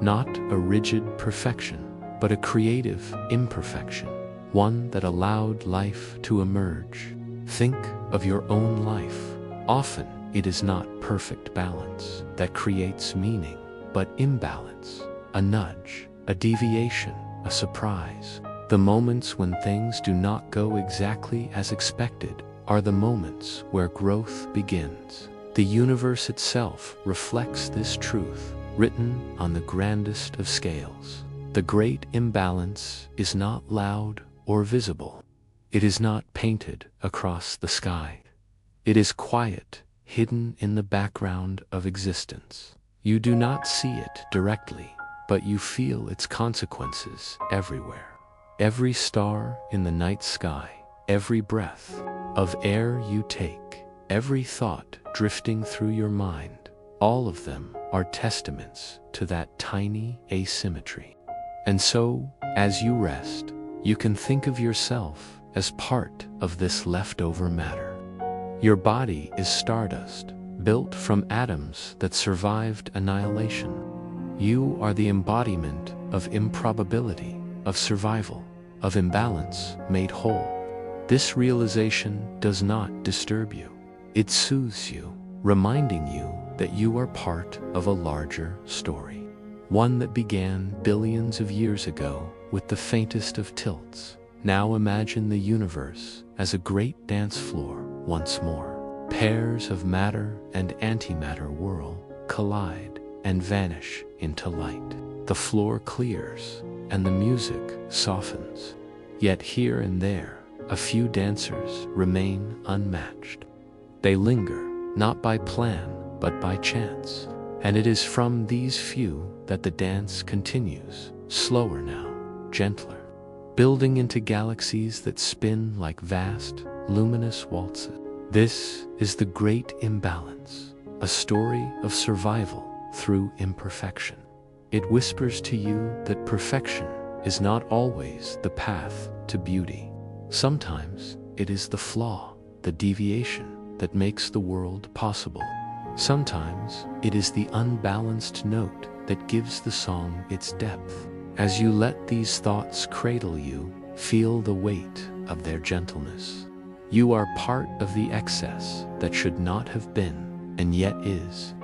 not a rigid perfection, but a creative imperfection, one that allowed life to emerge. Think of your own life. Often it is not perfect balance that creates meaning, but imbalance, a nudge, a deviation, a surprise. The moments when things do not go exactly as expected are the moments where growth begins. The universe itself reflects this truth, written on the grandest of scales. The great imbalance is not loud or visible. It is not painted across the sky. It is quiet, hidden in the background of existence. You do not see it directly, but you feel its consequences everywhere. Every star in the night sky, every breath of air you take, every thought drifting through your mind, all of them are testaments to that tiny asymmetry. And so, as you rest, you can think of yourself as part of this leftover matter. Your body is stardust, built from atoms that survived annihilation. You are the embodiment of improbability, of survival, of imbalance made whole. This realization does not disturb you. It soothes you, reminding you that you are part of a larger story. One that began billions of years ago with the faintest of tilts. Now imagine the universe as a great dance floor once more. Pairs of matter and antimatter whirl, collide, and vanish into light. The floor clears, and the music softens. Yet here and there, a few dancers remain unmatched. They linger, not by plan, but by chance. And it is from these few that the dance continues, slower now, gentler, building into galaxies that spin like vast, luminous waltzes. This is the great imbalance, a story of survival through imperfection. It whispers to you that perfection is not always the path to beauty. Sometimes it is the flaw, the deviation, that makes the world possible. Sometimes it is the unbalanced note that gives the song its depth. As you let these thoughts cradle you, feel the weight of their gentleness. You are part of the excess that should not have been, and yet is.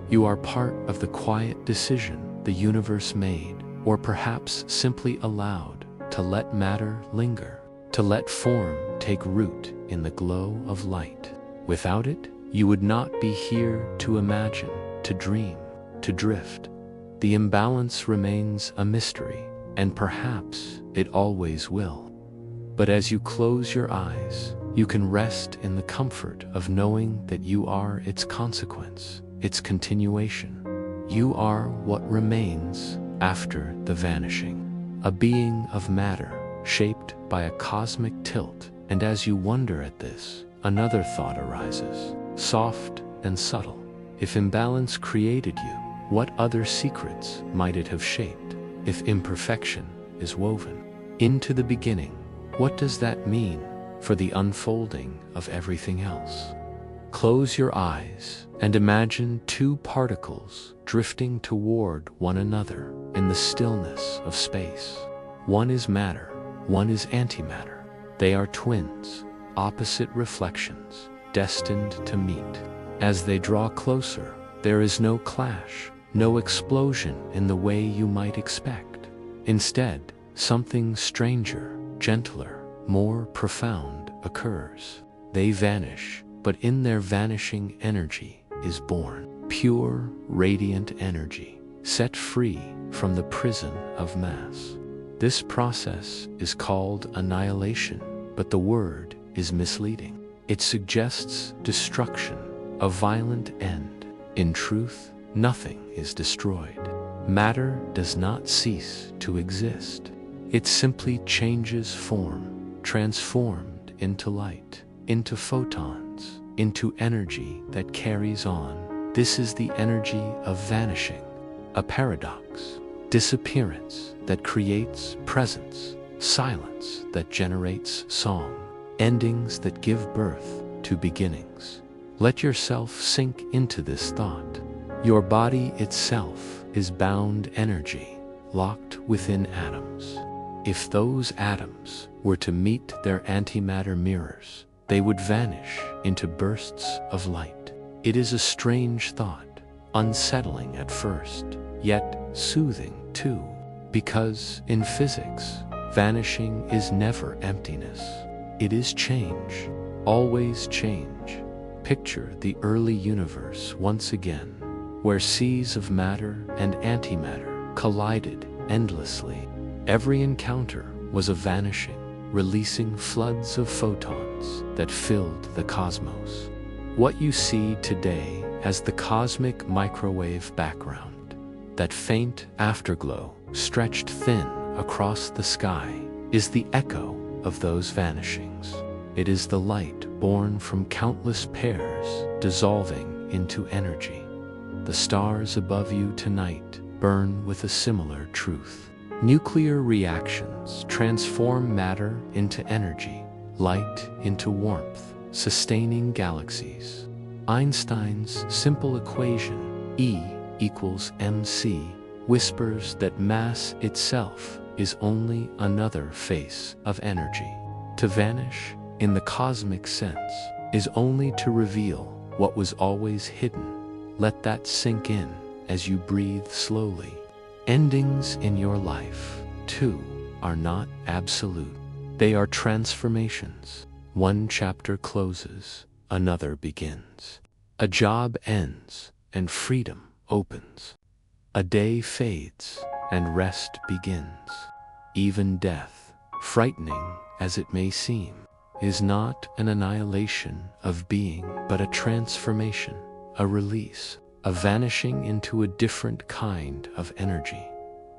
You are part of the quiet decision the universe made, or perhaps simply allowed, to let matter linger, to let form take root in the glow of light. Without it, you would not be here to imagine, to dream, to drift. The imbalance remains a mystery, and perhaps it always will. But as you close your eyes, you can rest in the comfort of knowing that you are its consequence, its continuation. You are what remains after the vanishing, a being of matter shaped by a cosmic tilt. And as you wonder at this, another thought arises, soft and subtle. If imbalance created you, what other secrets might it have shaped? If imperfection is woven into the beginning, what does that mean for the unfolding of everything else? Close your eyes and imagine two particles drifting toward one another in the stillness of space. One is matter, one is antimatter. They are twins, opposite reflections, destined to meet. As they draw closer, there is no clash, no explosion in the way you might expect. Instead, something stranger, gentler, more profound occurs. They vanish, but in their vanishing energy is born pure, radiant energy, set free from the prison of mass. This process is called annihilation, but the word is misleading. It suggests destruction, a violent end. In truth, nothing is destroyed. Matter does not cease to exist. It simply changes form, transformed into light, into photons, into energy that carries on. This is the energy of vanishing, a paradox, disappearance that creates presence, silence that generates song, endings that give birth to beginnings. Let yourself sink into this thought. Your body itself is bound energy, locked within atoms. If those atoms were to meet their antimatter mirrors, they would vanish into bursts of light. It is a strange thought, unsettling at first, yet soothing too, because in physics, vanishing is never emptiness. It is change, always change. Picture the early universe once again, where seas of matter and antimatter collided endlessly. Every encounter was a vanishing, releasing floods of photons that filled the cosmos. What you see today as the cosmic microwave background, that faint afterglow stretched thin across the sky, is the echo of those vanishings. It is the light born from countless pairs dissolving into energy. The stars above you tonight burn with a similar truth. Nuclear reactions transform matter into energy, light into warmth, sustaining galaxies. Einstein's simple equation, E equals mc, whispers that mass itself is only another face of energy. To vanish, in the cosmic sense, is only to reveal what was always hidden. Let that sink in as you breathe slowly. Endings in your life, too, are not absolute. They are transformations. One chapter closes, another begins. A job ends, and freedom opens. A day fades, and rest begins. Even death, frightening as it may seem, is not an annihilation of being, but a transformation, a release, a vanishing into a different kind of energy.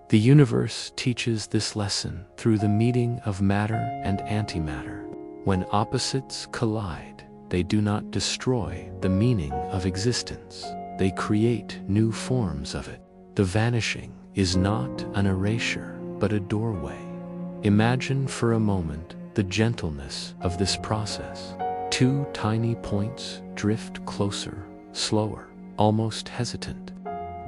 The universe teaches this lesson through the meeting of matter and antimatter. When opposites collide, they do not destroy the meaning of existence. They create new forms of it. The vanishing is not an erasure, but a doorway. Imagine for a moment the gentleness of this process. Two tiny points drift closer, slower, almost hesitant.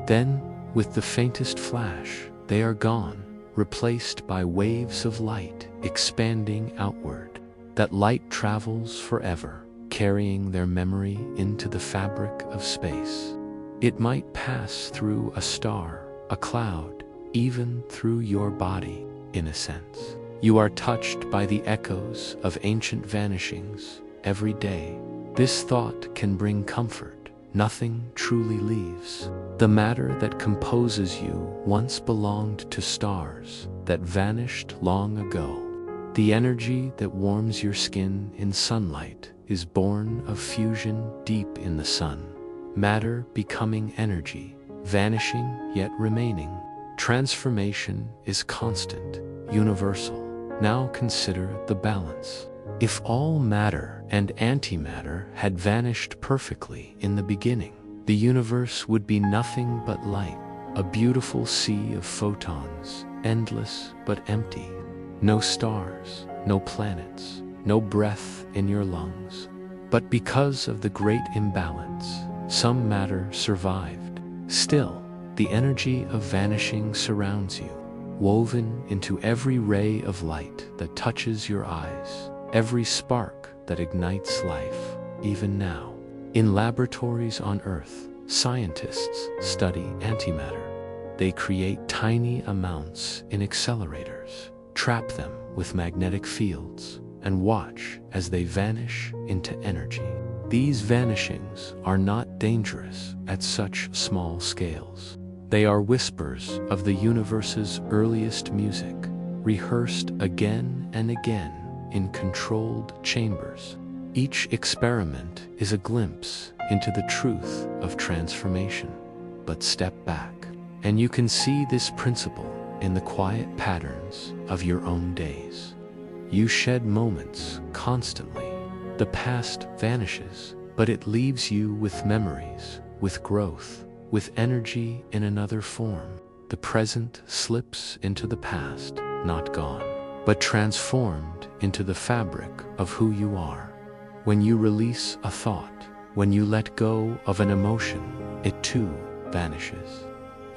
Then, with the faintest flash, they are gone, replaced by waves of light expanding outward. That light travels forever, carrying their memory into the fabric of space. It might pass through a star, a cloud, even through your body, in a sense. You are touched by the echoes of ancient vanishings every day. This thought can bring comfort. Nothing truly leaves. The matter that composes you once belonged to stars that vanished long ago. The energy that warms your skin in sunlight is born of fusion deep in the sun. Matter becoming energy, vanishing yet remaining. Transformation is constant, universal. Now consider the balance. If all matter and antimatter had vanished perfectly in the beginning, the universe would be nothing but light, a beautiful sea of photons, endless but empty. No stars, no planets, no breath in your lungs. But because of the great imbalance, some matter survived. Still, the energy of vanishing surrounds you, woven into every ray of light that touches your eyes, every spark that ignites life, even now. In laboratories on Earth, scientists study antimatter. They create tiny amounts in accelerators, trap them with magnetic fields, and watch as they vanish into energy. These vanishings are not dangerous at such small scales. They are whispers of the universe's earliest music, rehearsed again and again in controlled chambers. Each experiment is a glimpse into the truth of transformation. But step back, and you can see this principle in the quiet patterns of your own days. You shed moments constantly. The past vanishes, but it leaves you with memories, with growth, with energy in another form. The present slips into the past, not gone, but transformed into the fabric of who you are. When you release a thought, when you let go of an emotion, it too vanishes.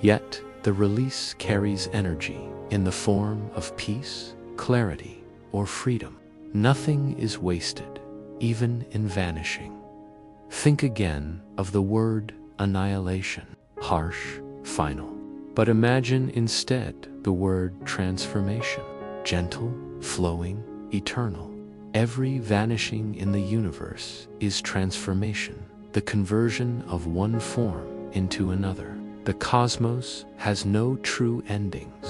Yet, the release carries energy in the form of peace, clarity, or freedom. Nothing is wasted, even in vanishing. Think again of the word annihilation, harsh, final. But imagine instead the word transformation, gentle, flowing, eternal. Every vanishing in the universe is transformation, the conversion of one form into another. The cosmos has no true endings,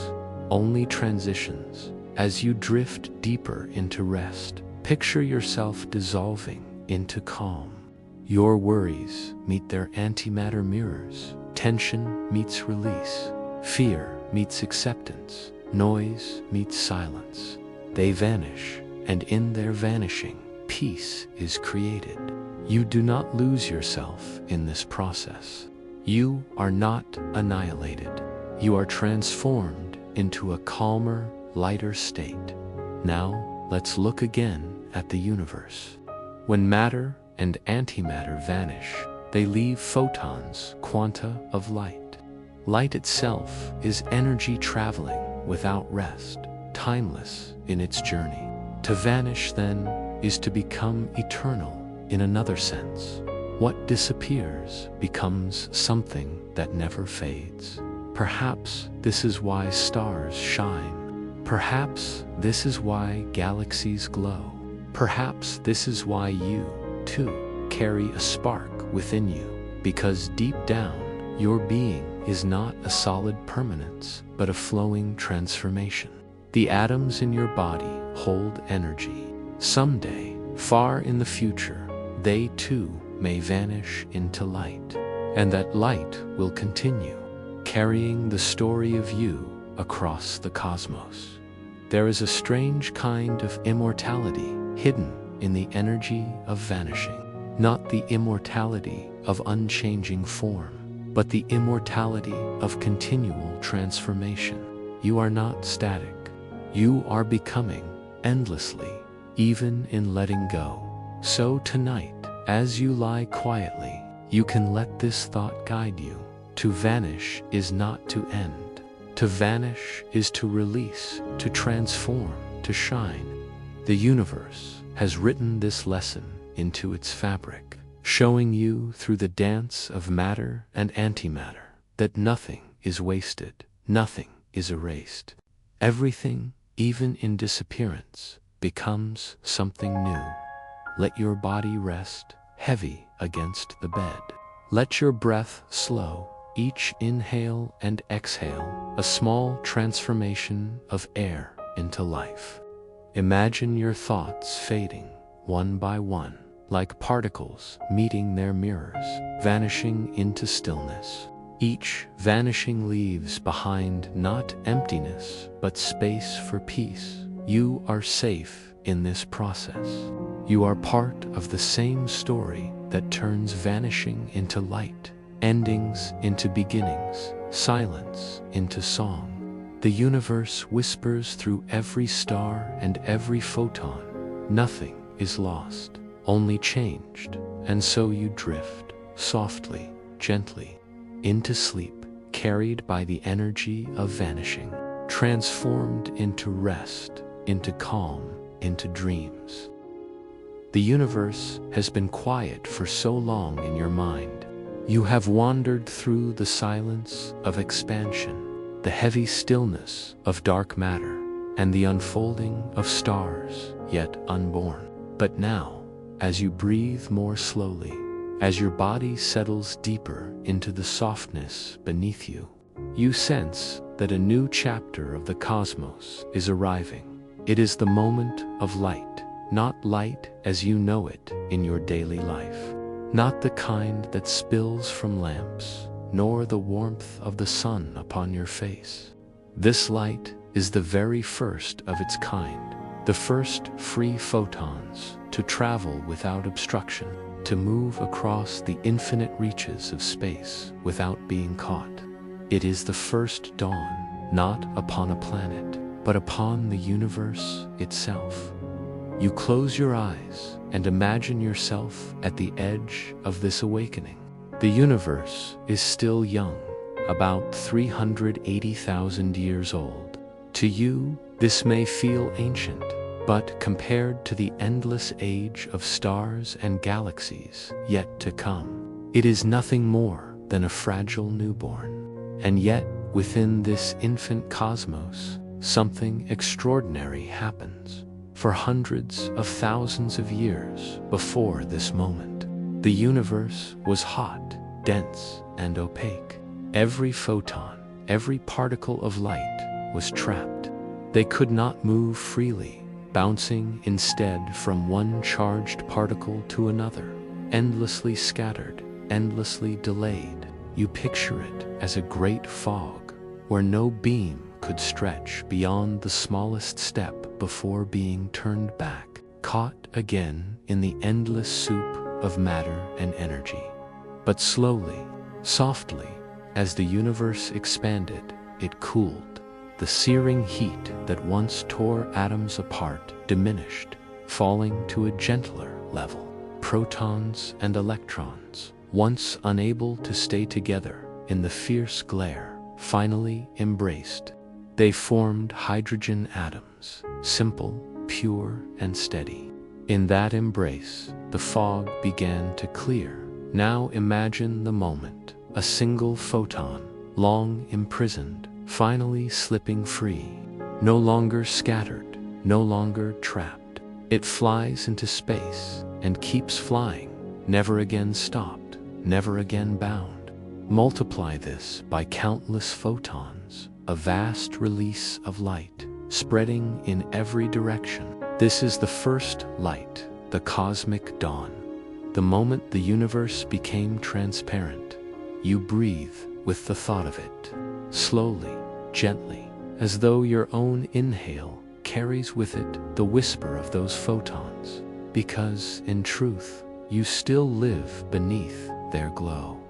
only transitions. As you drift deeper into rest, picture yourself dissolving into calm. Your worries meet their antimatter mirrors. Tension meets release. Fear meets acceptance. Noise meets silence. They vanish, and in their vanishing, peace is created. You do not lose yourself in this process. You are not annihilated. You are transformed into a calmer, lighter state. Now, let's look again at the universe. When matter and antimatter vanish, they leave photons, quanta of light. Light itself is energy traveling without rest, timeless in its journey. To vanish, then, is to become eternal in another sense. What disappears becomes something that never fades. Perhaps this is why stars shine. Perhaps this is why galaxies glow. Perhaps this is why you, too, carry a spark within you, because deep down, your being is not a solid permanence, but a flowing transformation. The atoms in your body hold energy. Someday, far in the future, they too may vanish into light, and that light will continue, carrying the story of you across the cosmos. There is a strange kind of immortality hidden in the energy of vanishing. not the immortality of unchanging form, but the immortality of continual transformation. You are not static. You are becoming endlessly, even in letting go. So tonight, as you lie quietly, you can let this thought guide you. To vanish is not to end. To vanish is to release, to transform, to shine. The universe has written this lesson into its fabric, showing you through the dance of matter and antimatter that nothing is wasted, nothing is erased. Everything, even in disappearance, becomes something new. Let your body rest, heavy against the bed. Let your breath slow, each inhale and exhale, a small transformation of air into life. Imagine your thoughts fading, one by one, like particles meeting their mirrors, vanishing into stillness. Each vanishing leaves behind not emptiness, but space for peace. You are safe in this process. You are part of the same story that turns vanishing into light, endings into beginnings, silence into song. The universe whispers through every star and every photon. Nothing is lost, only changed, and so you drift, softly, gently, into sleep, carried by the energy of vanishing, transformed into rest, into calm, into dreams. The universe has been quiet for so long in your mind. You have wandered through the silence of expansion, the heavy stillness of dark matter, and the unfolding of stars yet unborn. But now, as you breathe more slowly, as your body settles deeper into the softness beneath you, you sense that a new chapter of the cosmos is arriving. It is the moment of light, not light as you know it in your daily life, not the kind that spills from lamps, nor the warmth of the sun upon your face. This light is the very first of its kind, the first free photons to travel without obstruction, to move across the infinite reaches of space without being caught. It is the first dawn, not upon a planet, but upon the universe itself. You close your eyes and imagine yourself at the edge of this awakening. The universe is still young, about 380,000 years old. To you, this may feel ancient, but compared to the endless age of stars and galaxies yet to come, it is nothing more than a fragile newborn. And yet, within this infant cosmos, something extraordinary happens. For hundreds of thousands of years before this moment, the universe was hot, dense, and opaque. Every photon, every particle of light was trapped. They could not move freely, bouncing instead from one charged particle to another, endlessly scattered, endlessly delayed. You picture it as a great fog, where no beam could stretch beyond the smallest step before being turned back, caught again in the endless soup of matter and energy. But slowly, softly, as the universe expanded, it cooled. The searing heat that once tore atoms apart diminished, falling to a gentler level. Protons and electrons, once unable to stay together in the fierce glare, finally embraced. They formed hydrogen atoms, simple, pure, and steady. In that embrace, the fog began to clear. Now imagine the moment, a single photon, long imprisoned, finally slipping free. No longer scattered, no longer trapped. It flies into space and keeps flying, never again stopped, never again bound. Multiply this by countless photons, a vast release of light, spreading in every direction. This is the first light, the cosmic dawn. The moment the universe became transparent, you breathe with the thought of it, slowly, gently, as though your own inhale carries with it the whisper of those photons. Because, in truth, you still live beneath their glow.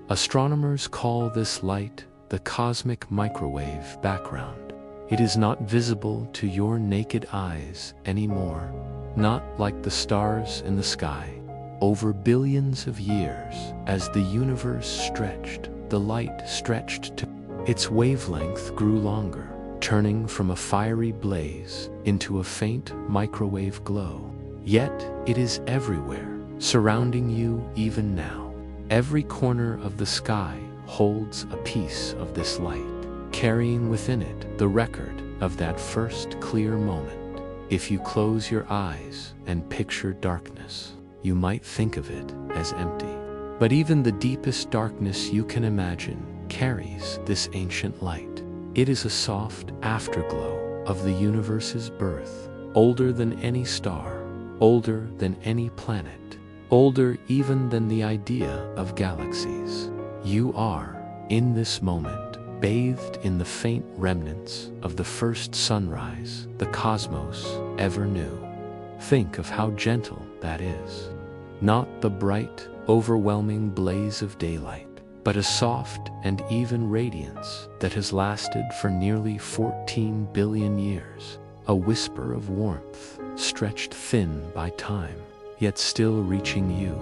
Astronomers call this light the cosmic microwave background. It is not visible to your naked eyes anymore, not like the stars in the sky. Over billions of years, as the universe stretched, the light stretched to its wavelength grew longer, turning from a fiery blaze into a faint microwave glow. Yet it is everywhere, surrounding you even now. Every corner of the sky holds a piece of this light, carrying within it the record of that first clear moment. If you close your eyes and picture darkness, you might think of it as empty. But even the deepest darkness you can imagine carries this ancient light. It is a soft afterglow of the universe's birth, older than any star, older than any planet, older even than the idea of galaxies. You are, in this moment, bathed in the faint remnants of the first sunrise the cosmos ever knew. Think of how gentle that is. Not the bright, overwhelming blaze of daylight, but a soft and even radiance that has lasted for nearly 14 billion years. A whisper of warmth, stretched thin by time, yet still reaching you.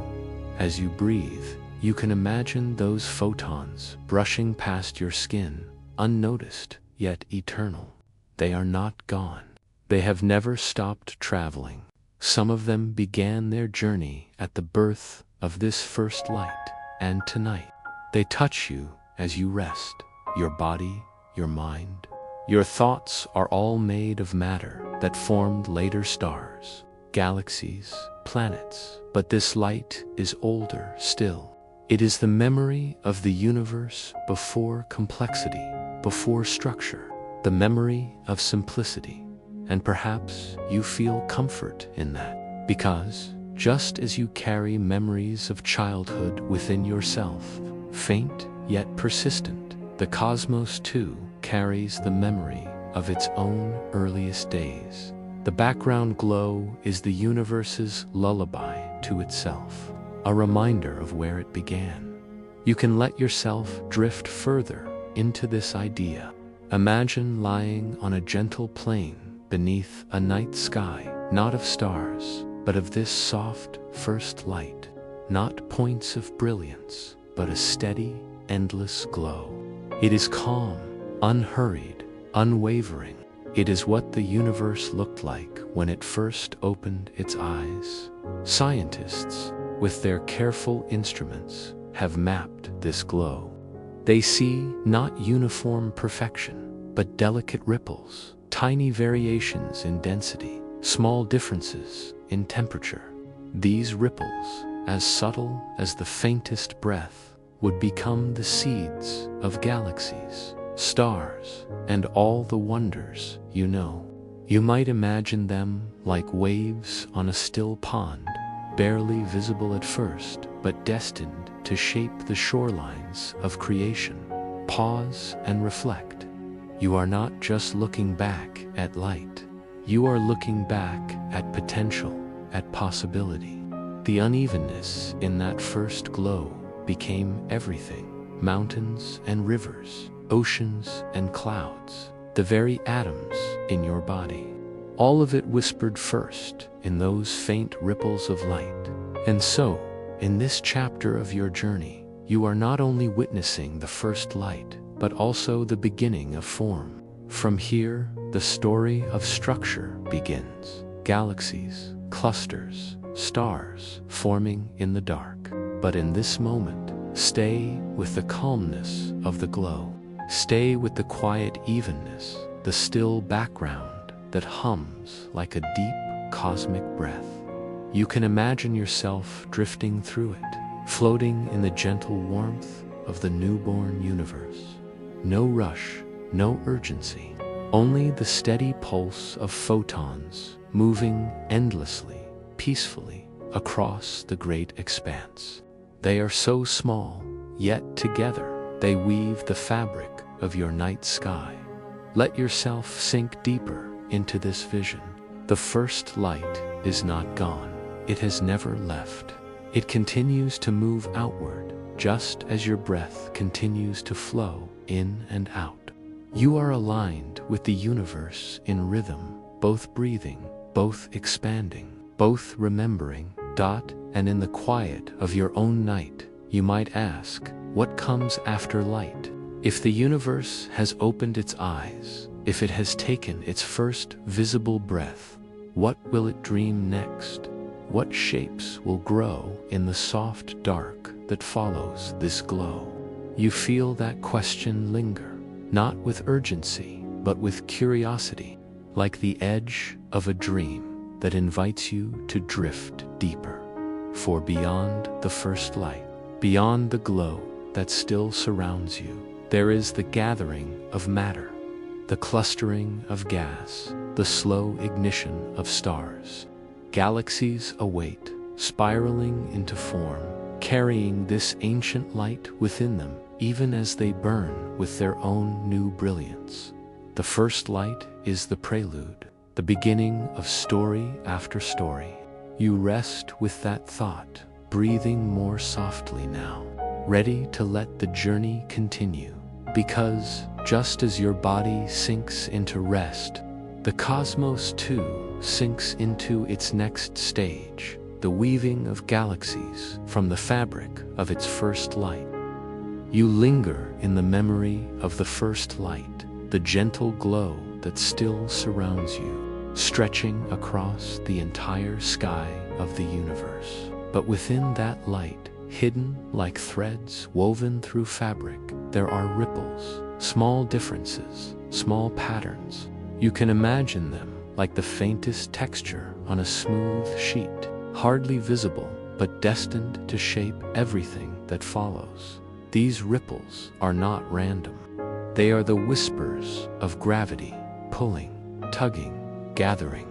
As you breathe, you can imagine those photons brushing past your skin, unnoticed yet eternal. They are not gone. They have never stopped traveling. Some of them began their journey at the birth of this first light, and tonight, they touch you as you rest. Your body, your mind, your thoughts are all made of matter that formed later stars, galaxies, planets. But this light is older still. It is the memory of the universe before complexity, before structure, the memory of simplicity. And perhaps you feel comfort in that, because just as you carry memories of childhood within yourself, faint yet persistent, the cosmos too carries the memory of its own earliest days. The background glow is the universe's lullaby to itself, a reminder of where it began. You can let yourself drift further into this idea. Imagine lying on a gentle plain beneath a night sky, not of stars, but of this soft first light, not points of brilliance, but a steady, endless glow. It is calm, unhurried, unwavering. It is what the universe looked like when it first opened its eyes. Scientists, with their careful instruments, have mapped this glow. They see not uniform perfection, but delicate ripples, tiny variations in density, small differences in temperature. These ripples, as subtle as the faintest breath, would become the seeds of galaxies, stars, and all the wonders you know. You might imagine them like waves on a still pond, barely visible at first, but destined to shape the shorelines of creation. Pause and reflect. You are not just looking back at light. You are looking back at potential, at possibility. The unevenness in that first glow became everything: mountains and rivers, oceans and clouds, the very atoms in your body. All of it whispered first in those faint ripples of light. And so, in this chapter of your journey, you are not only witnessing the first light, but also the beginning of form. From here, the story of structure begins. Galaxies, clusters, stars forming in the dark. But in this moment, stay with the calmness of the glow. Stay with the quiet evenness, the still background that hums like a deep cosmic breath. You can imagine yourself drifting through it, floating in the gentle warmth of the newborn universe. No rush, no urgency, only the steady pulse of photons moving endlessly, peacefully across the great expanse. They are so small, yet together they weave the fabric of your night sky. Let yourself sink deeper into this vision. The first light is not gone. It has never left. It continues to move outward, just as your breath continues to flow in and out. You are aligned with the universe in rhythm, both breathing, both expanding, both remembering. And in the quiet of your own night, you might ask, what comes after light? If the universe has opened its eyes, if it has taken its first visible breath, what will it dream next? What shapes will grow in the soft dark that follows this glow? You feel that question linger, not with urgency, but with curiosity, like the edge of a dream that invites you to drift deeper. For beyond the first light, beyond the glow that still surrounds you, there is the gathering of matter, the clustering of gas, the slow ignition of stars. Galaxies await, spiraling into form, carrying this ancient light within them, even as they burn with their own new brilliance. The first light is the prelude, the beginning of story after story. You rest with that thought, breathing more softly now, ready to let the journey continue. Because, just as your body sinks into rest, the cosmos too sinks into its next stage, the weaving of galaxies from the fabric of its first light. You linger in the memory of the first light, the gentle glow that still surrounds you, stretching across the entire sky of the universe. But within that light, hidden like threads woven through fabric, there are ripples, small differences, small patterns. You can imagine them like the faintest texture on a smooth sheet, hardly visible, but destined to shape everything that follows. These ripples are not random. They are the whispers of gravity, pulling, tugging, gathering.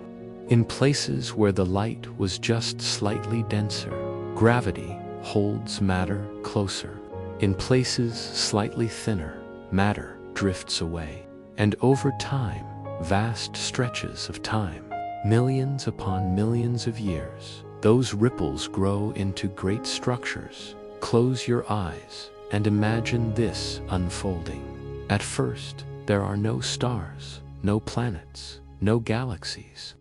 In places where the light was just slightly denser, gravity holds matter closer. In places slightly thinner, matter drifts away. And over time, vast stretches of time, millions upon millions of years, those ripples grow into great structures. Close your eyes and imagine this unfolding. At first, there are no stars, no planets, no galaxies.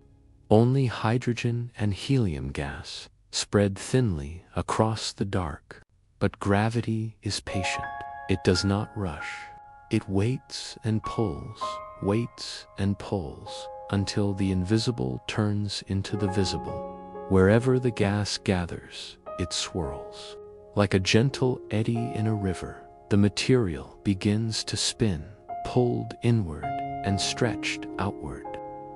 Only hydrogen and helium gas spread thinly across the dark. But gravity is patient. It does not rush. It waits and pulls, until the invisible turns into the visible. Wherever the gas gathers, it swirls. Like a gentle eddy in a river, the material begins to spin, pulled inward and stretched outward.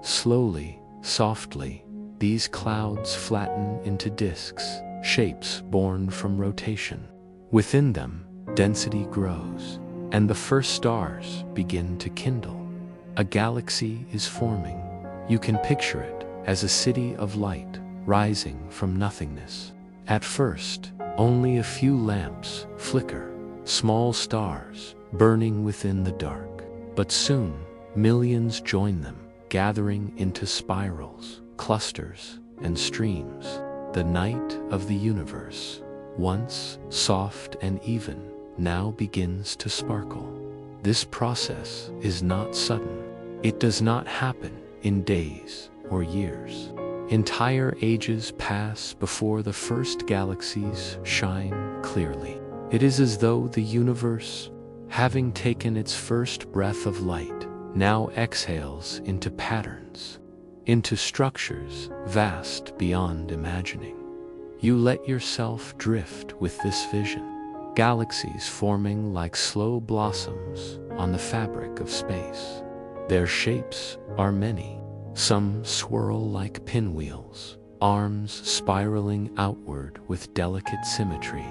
Slowly, softly, these clouds flatten into disks, shapes born from rotation. Within them, density grows, and the first stars begin to kindle. A galaxy is forming. You can picture it as a city of light rising from nothingness. At first, only a few lamps flicker, small stars burning within the dark. But soon, millions join them, gathering into spirals, clusters, and streams. The night of the universe, once soft and even, now begins to sparkle. This process is not sudden. It does not happen in days or years. Entire ages pass before the first galaxies shine clearly. It is as though the universe, having taken its first breath of light, now exhales into patterns, into structures vast beyond imagining. You let yourself drift with this vision. Galaxies forming like slow blossoms on the fabric of space. Their shapes are many. Some swirl like pinwheels, arms spiraling outward with delicate symmetry.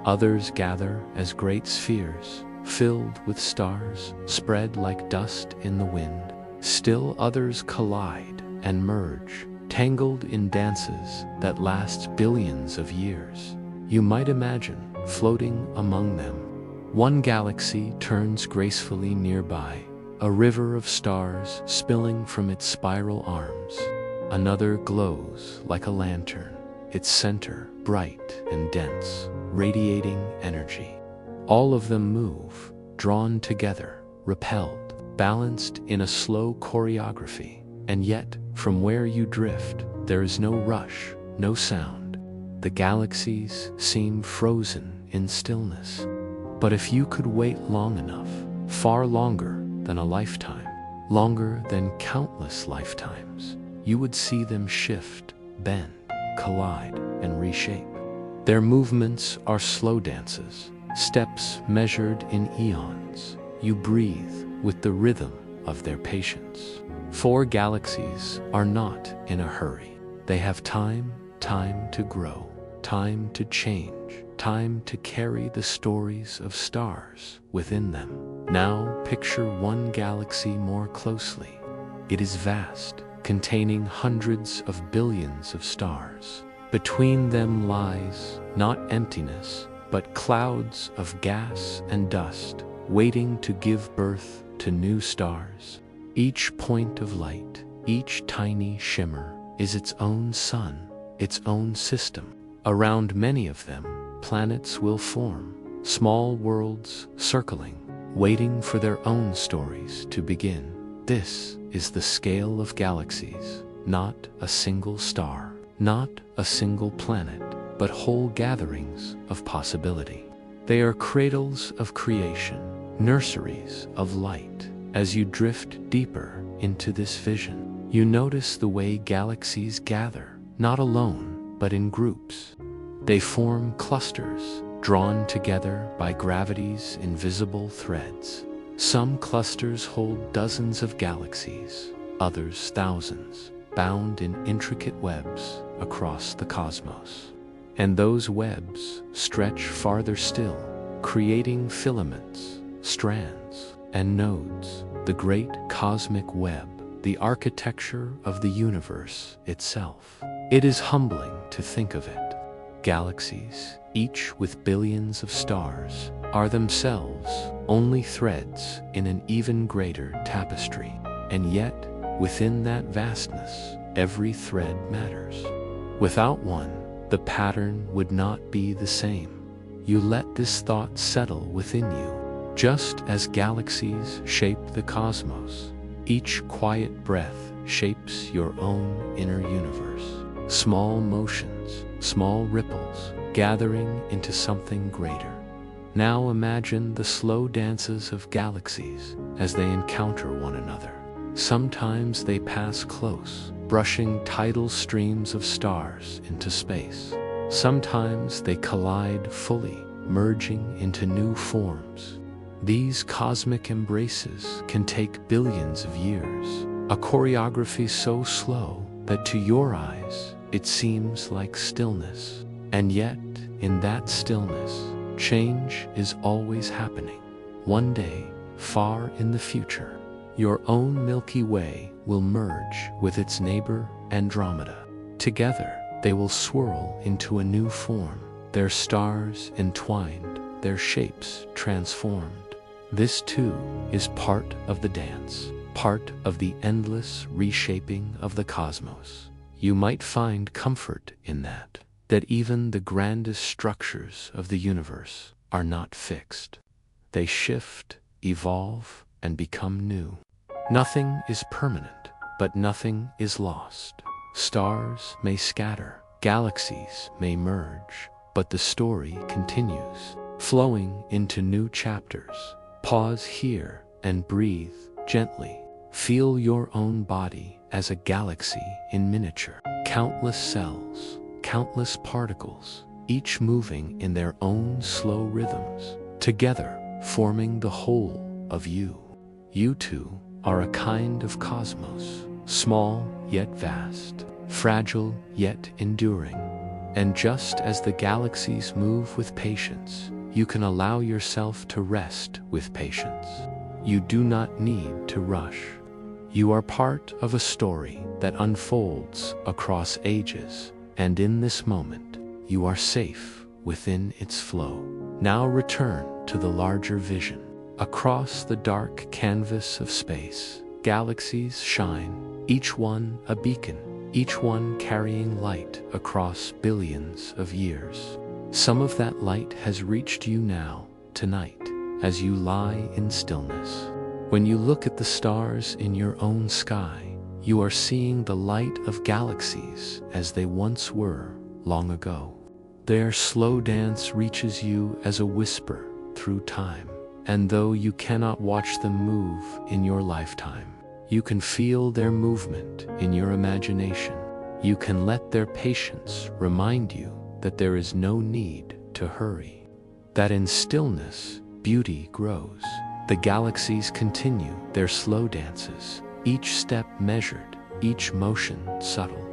Others gather as great spheres, filled with stars, spread like dust in the wind. Still others collide and merge, tangled in dances that last billions of years. You might imagine floating among them. One galaxy turns gracefully nearby, a river of stars spilling from its spiral arms. Another glows like a lantern, its center bright and dense, radiating energy. All of them move, drawn together, repelled, balanced in a slow choreography. And yet, from where you drift, there is no rush, no sound. The galaxies seem frozen in stillness. But if you could wait long enough, far longer than a lifetime, longer than countless lifetimes, you would see them shift, bend, collide, and reshape. Their movements are slow dances, steps measured in eons. You breathe with the rhythm of their patience. 4 galaxies are not in a hurry. They have time to grow, time to change, time to carry the stories of stars within them. Now picture one galaxy more closely. It is vast, containing hundreds of billions of stars. Between them lies not emptiness, but clouds of gas and dust, waiting to give birth to new stars. Each point of light, each tiny shimmer, is its own sun, its own system. Around many of them, planets will form, small worlds circling, waiting for their own stories to begin. This is the scale of galaxies, not a single star, not a single planet, but whole gatherings of possibility. They are cradles of creation, nurseries of light. As you drift deeper into this vision, you notice the way galaxies gather, not alone, but in groups. They form clusters, drawn together by gravity's invisible threads. Some clusters hold dozens of galaxies, others thousands, bound in intricate webs across the cosmos. And those webs stretch farther still, creating filaments, strands, and nodes. The great cosmic web, the architecture of the universe itself. It is humbling to think of it. Galaxies, each with billions of stars, are themselves only threads in an even greater tapestry. And yet, within that vastness, every thread matters. Without one, the pattern would not be the same. You let this thought settle within you. Just as galaxies shape the cosmos, each quiet breath shapes your own inner universe. Small motions, small ripples, gathering into something greater. Now imagine the slow dances of galaxies as they encounter one another. Sometimes they pass close, brushing tidal streams of stars into space. Sometimes they collide fully, merging into new forms. These cosmic embraces can take billions of years, a choreography so slow that to your eyes it seems like stillness. And yet, in that stillness, change is always happening. One day, far in the future, your own Milky Way will merge with its neighbor Andromeda. Together, they will swirl into a new form, their stars entwined, their shapes transformed. This too is part of the dance, part of the endless reshaping of the cosmos. You might find comfort in that even the grandest structures of the universe are not fixed. They shift, evolve, and become new. Nothing is permanent, but nothing is lost. Stars may scatter, galaxies may merge, but the story continues, flowing into new chapters. Pause here and breathe gently. Feel your own body as a galaxy in miniature. Countless cells, countless particles, each moving in their own slow rhythms, together forming the whole of you. You too are a kind of cosmos, small yet vast, fragile yet enduring. And just as the galaxies move with patience, you can allow yourself to rest with patience. You do not need to rush. You are part of a story that unfolds across ages, and in this moment, you are safe within its flow. Now return to the larger vision. Across the dark canvas of space, galaxies shine, each one a beacon, each one carrying light across billions of years. Some of that light has reached you now, tonight, as you lie in stillness. When you look at the stars in your own sky, you are seeing the light of galaxies as they once were long ago. Their slow dance reaches you as a whisper through time, and though you cannot watch them move in your lifetime, you can feel their movement in your imagination. You can let their patience remind you that there is no need to hurry, that in stillness, beauty grows. The galaxies continue their slow dances, each step measured, each motion subtle.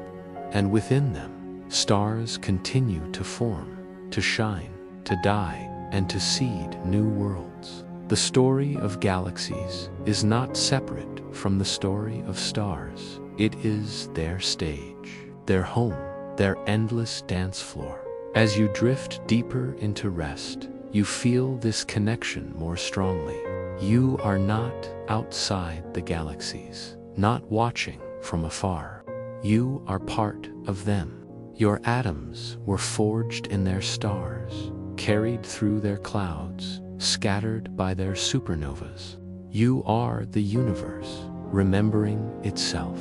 And within them, stars continue to form, to shine, to die, and to seed new worlds. The story of galaxies is not separate from the story of stars. It is their stage, their home, their endless dance floor. As you drift deeper into rest, you feel this connection more strongly. You are not outside the galaxies, not watching from afar. You are part of them. Your atoms were forged in their stars, carried through their clouds, scattered by their supernovas. You are the universe, remembering itself.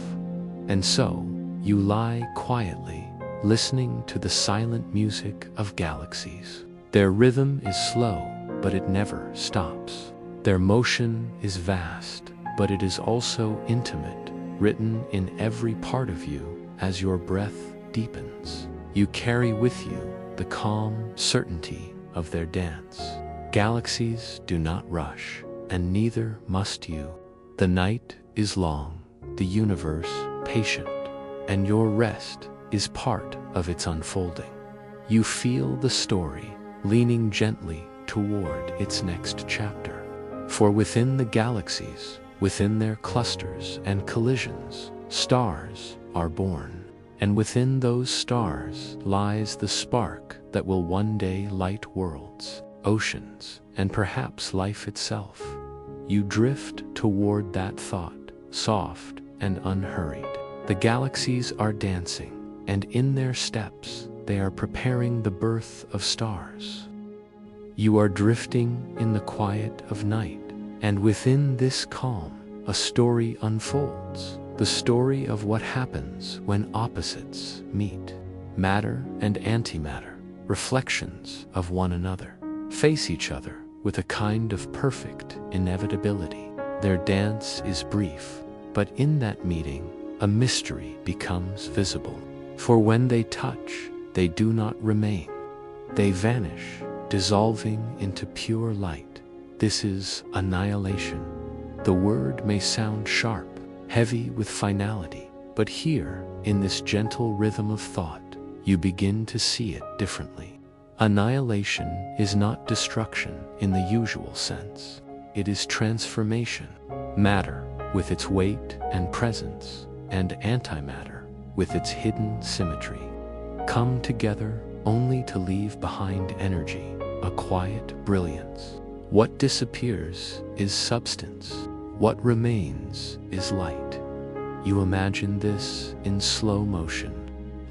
And so, you lie quietly, listening to the silent music of galaxies. Their rhythm is slow, but it never stops. Their motion is vast, but it is also intimate, written in every part of you as your breath deepens. You carry with you the calm certainty of their dance. Galaxies do not rush, and neither must you. The night is long, the universe patient, and your rest is part of its unfolding. You feel the story leaning gently toward its next chapter. For within the galaxies, within their clusters and collisions, stars are born. And within those stars lies the spark that will one day light worlds, oceans, and perhaps life itself. You drift toward that thought, soft and unhurried. The galaxies are dancing, and in their steps, they are preparing the birth of stars. You are drifting in the quiet of night, and within this calm, a story unfolds. The story of what happens when opposites meet. Matter and antimatter, reflections of one another, face each other with a kind of perfect inevitability. Their dance is brief, but in that meeting, a mystery becomes visible. For when they touch, they do not remain. They vanish, dissolving into pure light. This is annihilation. The word may sound sharp, heavy with finality, but here, in this gentle rhythm of thought, you begin to see it differently. Annihilation is not destruction in the usual sense. It is transformation. Matter, with its weight and presence, and antimatter, with its hidden symmetry, come together only to leave behind energy, a quiet brilliance. What disappears is substance. What remains is light. You imagine this in slow motion,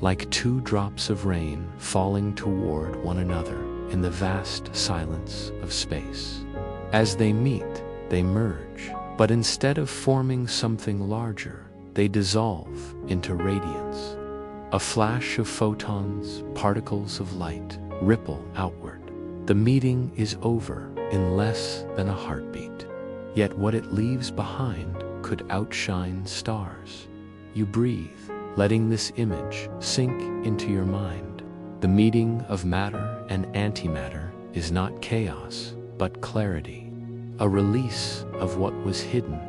like two drops of rain falling toward one another in the vast silence of space. As they meet, they merge, but instead of forming something larger, they dissolve into radiance. A flash of photons, particles of light, ripple outward. The meeting is over in less than a heartbeat. Yet what it leaves behind could outshine stars. You breathe, letting this image sink into your mind. The meeting of matter and antimatter is not chaos, but clarity, a release of what was hidden.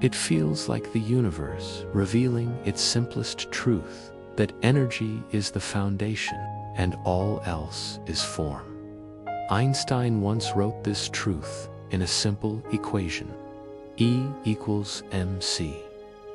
It feels like the universe revealing its simplest truth, that energy is the foundation and all else is form. Einstein once wrote this truth in a simple equation. E equals mc.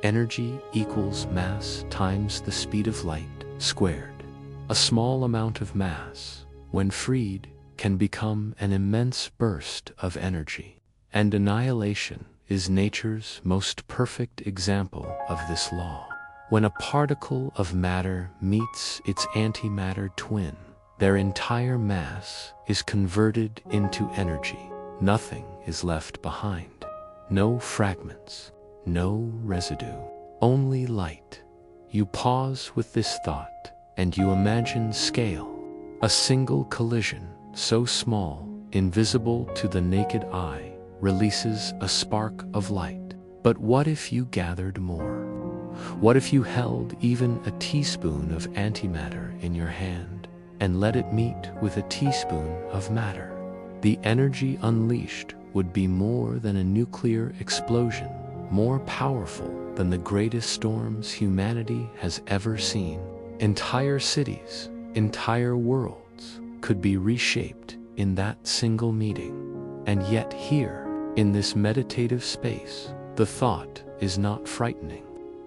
Energy equals mass times the speed of light squared. A small amount of mass, when freed, can become an immense burst of energy. And annihilation is nature's most perfect example of this law. When a particle of matter meets its antimatter twin, their entire mass is converted into energy. Nothing is left behind. No fragments, no residue, only light. You pause with this thought, and you imagine scale. A single collision, so small, invisible to the naked eye, releases a spark of light. But what if you gathered more? What if you held even a teaspoon of antimatter in your hand and let it meet with a teaspoon of matter? The energy unleashed would be more than a nuclear explosion, more powerful than the greatest storms humanity has ever seen. Entire cities, entire worlds could be reshaped in that single meeting. And yet here, in this meditative space, the thought is not frightening.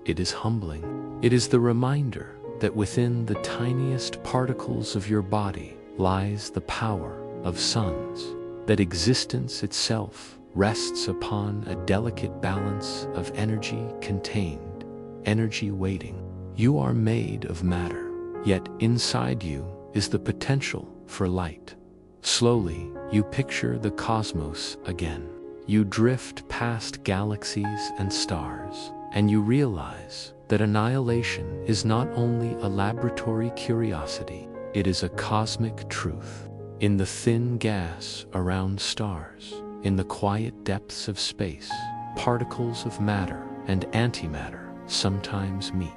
It is humbling. It is the reminder that within the tiniest particles of your body lies the power of suns, that existence itself rests upon a delicate balance of energy contained, energy waiting. You are made of matter, yet inside you is the potential for light. Slowly, you picture the cosmos again. You drift past galaxies and stars, and you realize that annihilation is not only a laboratory curiosity, it is a cosmic truth. In the thin gas around stars, in the quiet depths of space, particles of matter and antimatter sometimes meet.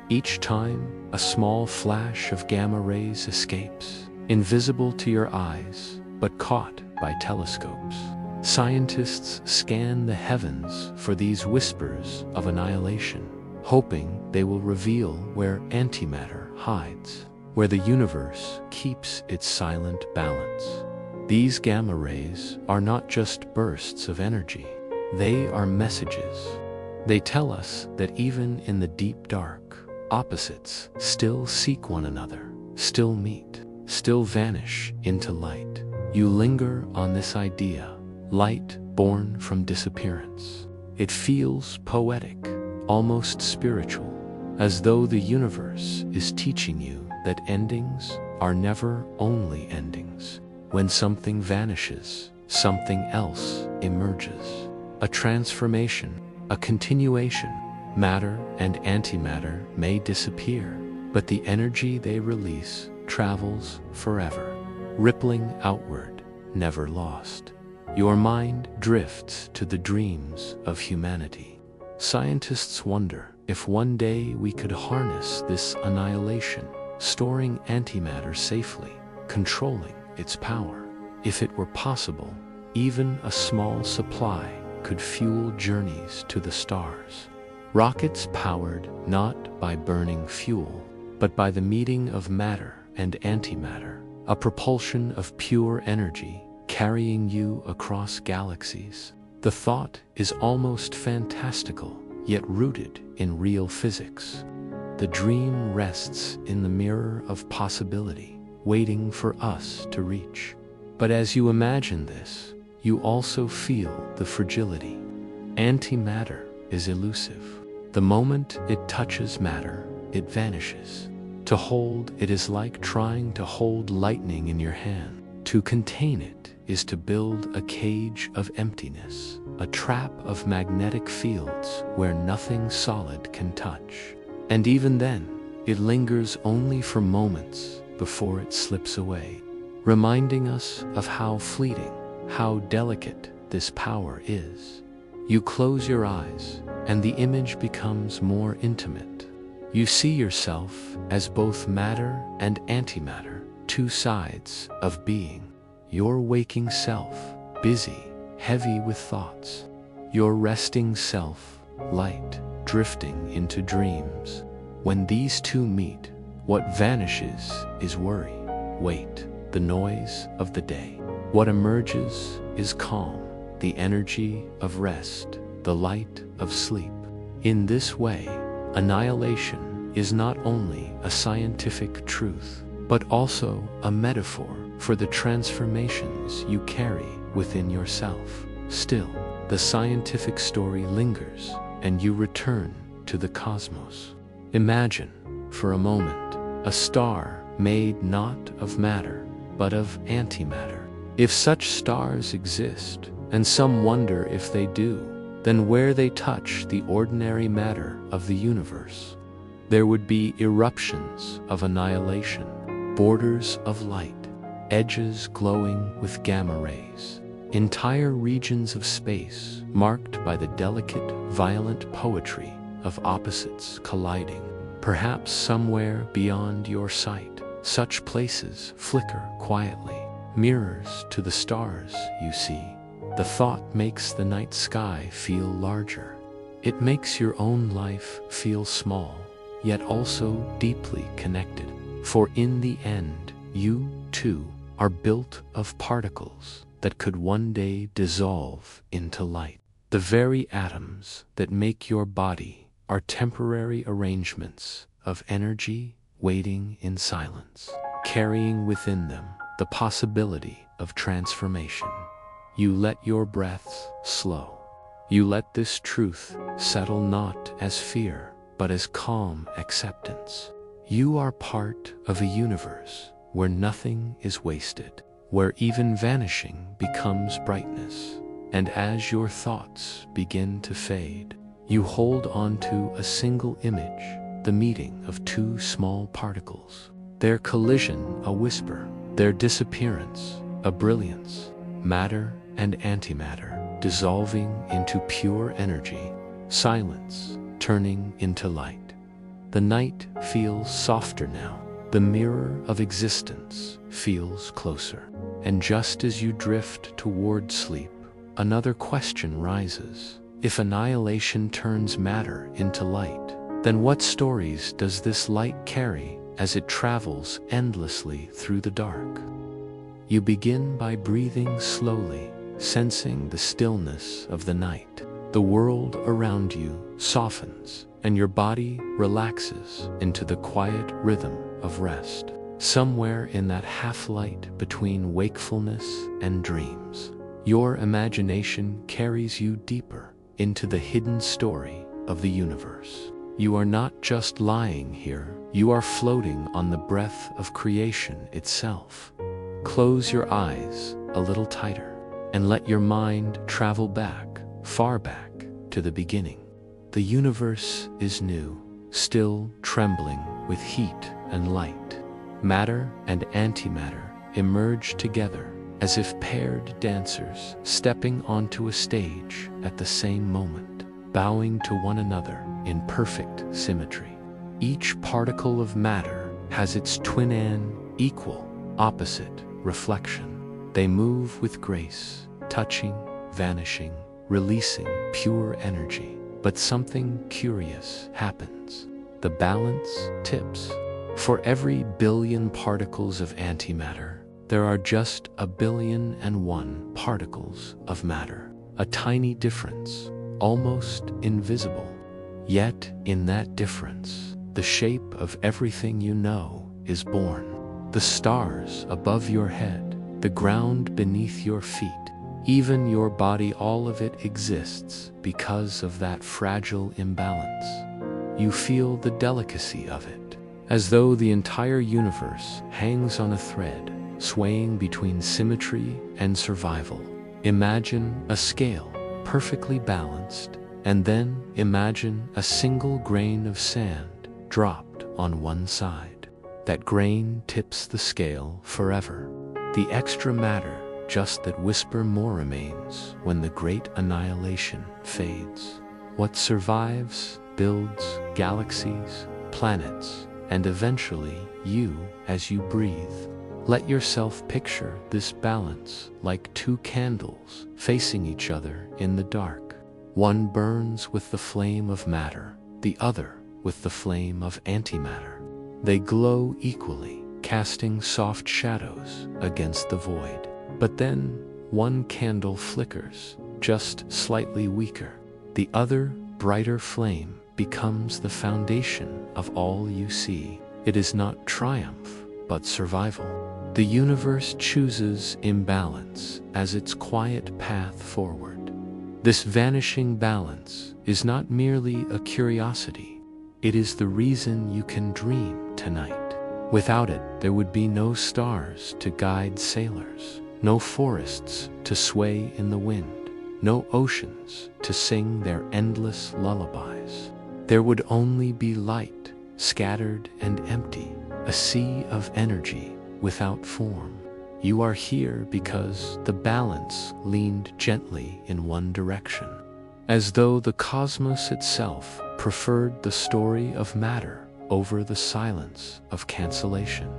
Each time, a small flash of gamma rays escapes, invisible to your eyes, but caught by telescopes. Scientists scan the heavens for these whispers of annihilation, hoping they will reveal where antimatter hides, where the universe keeps its silent balance. These gamma rays are not just bursts of energy, they are messages. They tell us that even in the deep dark, opposites still seek one another, still meet, still vanish into light. You linger on this idea, light born from disappearance. It feels poetic, almost spiritual, as though the universe is teaching you that endings are never only endings. When something vanishes, something else emerges. A transformation, a continuation. Matter and antimatter may disappear, but the energy they release travels forever, rippling outward, never lost. Your mind drifts to the dreams of humanity. Scientists wonder if one day we could harness this annihilation, storing antimatter safely, controlling its power. If it were possible, even a small supply could fuel journeys to the stars. Rockets powered not by burning fuel, but by the meeting of matter and antimatter, a propulsion of pure energy carrying you across galaxies. The thought is almost fantastical, yet rooted in real physics. The dream rests in the mirror of possibility, waiting for us to reach. But as you imagine this, you also feel the fragility. Antimatter is elusive. The moment it touches matter, it vanishes. To hold it is like trying to hold lightning in your hand. To contain it is to build a cage of emptiness, a trap of magnetic fields where nothing solid can touch. And even then, it lingers only for moments before it slips away, reminding us of how fleeting, how delicate this power is. You close your eyes, and the image becomes more intimate. You see yourself as both matter and antimatter, two sides of being. Your waking self, busy, heavy with thoughts. Your resting self, light, drifting into dreams. When these two meet, what vanishes is worry, weight, the noise of the day. What emerges is calm, the energy of rest, the light of sleep. In this way, annihilation is not only a scientific truth, but also a metaphor for the transformations you carry within yourself. Still, the scientific story lingers, and you return to the cosmos. Imagine, for a moment, a star made not of matter, but of antimatter. If such stars exist, and some wonder if they do, then where they touch the ordinary matter of the universe, there would be eruptions of annihilation, borders of light, edges glowing with gamma rays, entire regions of space marked by the delicate, violent poetry of opposites colliding. Perhaps somewhere beyond your sight, such places flicker quietly, mirrors to the stars you see. The thought makes the night sky feel larger. It makes your own life feel small, yet also deeply connected. For in the end, you, too, are built of particles that could one day dissolve into light. The very atoms that make your body are temporary arrangements of energy waiting in silence, carrying within them the possibility of transformation. You let your breaths slow. You let this truth settle not as fear, but as calm acceptance. You are part of a universe where nothing is wasted, where even vanishing becomes brightness. And as your thoughts begin to fade, you hold on to a single image, the meeting of two small particles, their collision a whisper, their disappearance a brilliance, matter and antimatter dissolving into pure energy, silence turning into light. The night feels softer now. The mirror of existence feels closer. And just as you drift toward sleep, another question rises. If annihilation turns matter into light, then what stories does this light carry as it travels endlessly through the dark? You begin by breathing slowly, sensing the stillness of the night. The world around you softens, and your body relaxes into the quiet rhythm of rest. Somewhere in that half-light between wakefulness and dreams, your imagination carries you deeper into the hidden story of the universe. You are not just lying here, you are floating on the breath of creation itself. Close your eyes a little tighter and let your mind travel back, far back, to the beginning. The universe is new, still trembling with heat and light. Matter and antimatter emerge together as if paired dancers stepping onto a stage at the same moment, bowing to one another in perfect symmetry. Each particle of matter has its twin equal, opposite reflection. They move with grace, touching, vanishing, releasing pure energy. But something curious happens. The balance tips. For every billion particles of antimatter, there are just 1,000,000,001 particles of matter. A tiny difference, almost invisible. Yet, in that difference, the shape of everything you know is born. The stars above your head, the ground beneath your feet, even your body, all of it exists because of that fragile imbalance. You feel the delicacy of it, as though the entire universe hangs on a thread, swaying between symmetry and survival. Imagine a scale, perfectly balanced, and then imagine a single grain of sand dropped on one side. That grain tips the scale forever. The extra matter, just that whisper more, remains when the great annihilation fades. What survives builds galaxies, planets, and eventually you as you breathe. Let yourself picture this balance like two candles facing each other in the dark. One burns with the flame of matter, the other with the flame of antimatter. They glow equally, casting soft shadows against the void. But then, one candle flickers, just slightly weaker. The other, brighter flame becomes the foundation of all you see. It is not triumph, but survival. The universe chooses imbalance as its quiet path forward. This vanishing balance is not merely a curiosity. It is the reason you can dream tonight. Without it, there would be no stars to guide sailors, no forests to sway in the wind, no oceans to sing their endless lullabies. There would only be light, scattered and empty, a sea of energy without form. You are here because the balance leaned gently in one direction, as though the cosmos itself preferred the story of matter over the silence of cancellation.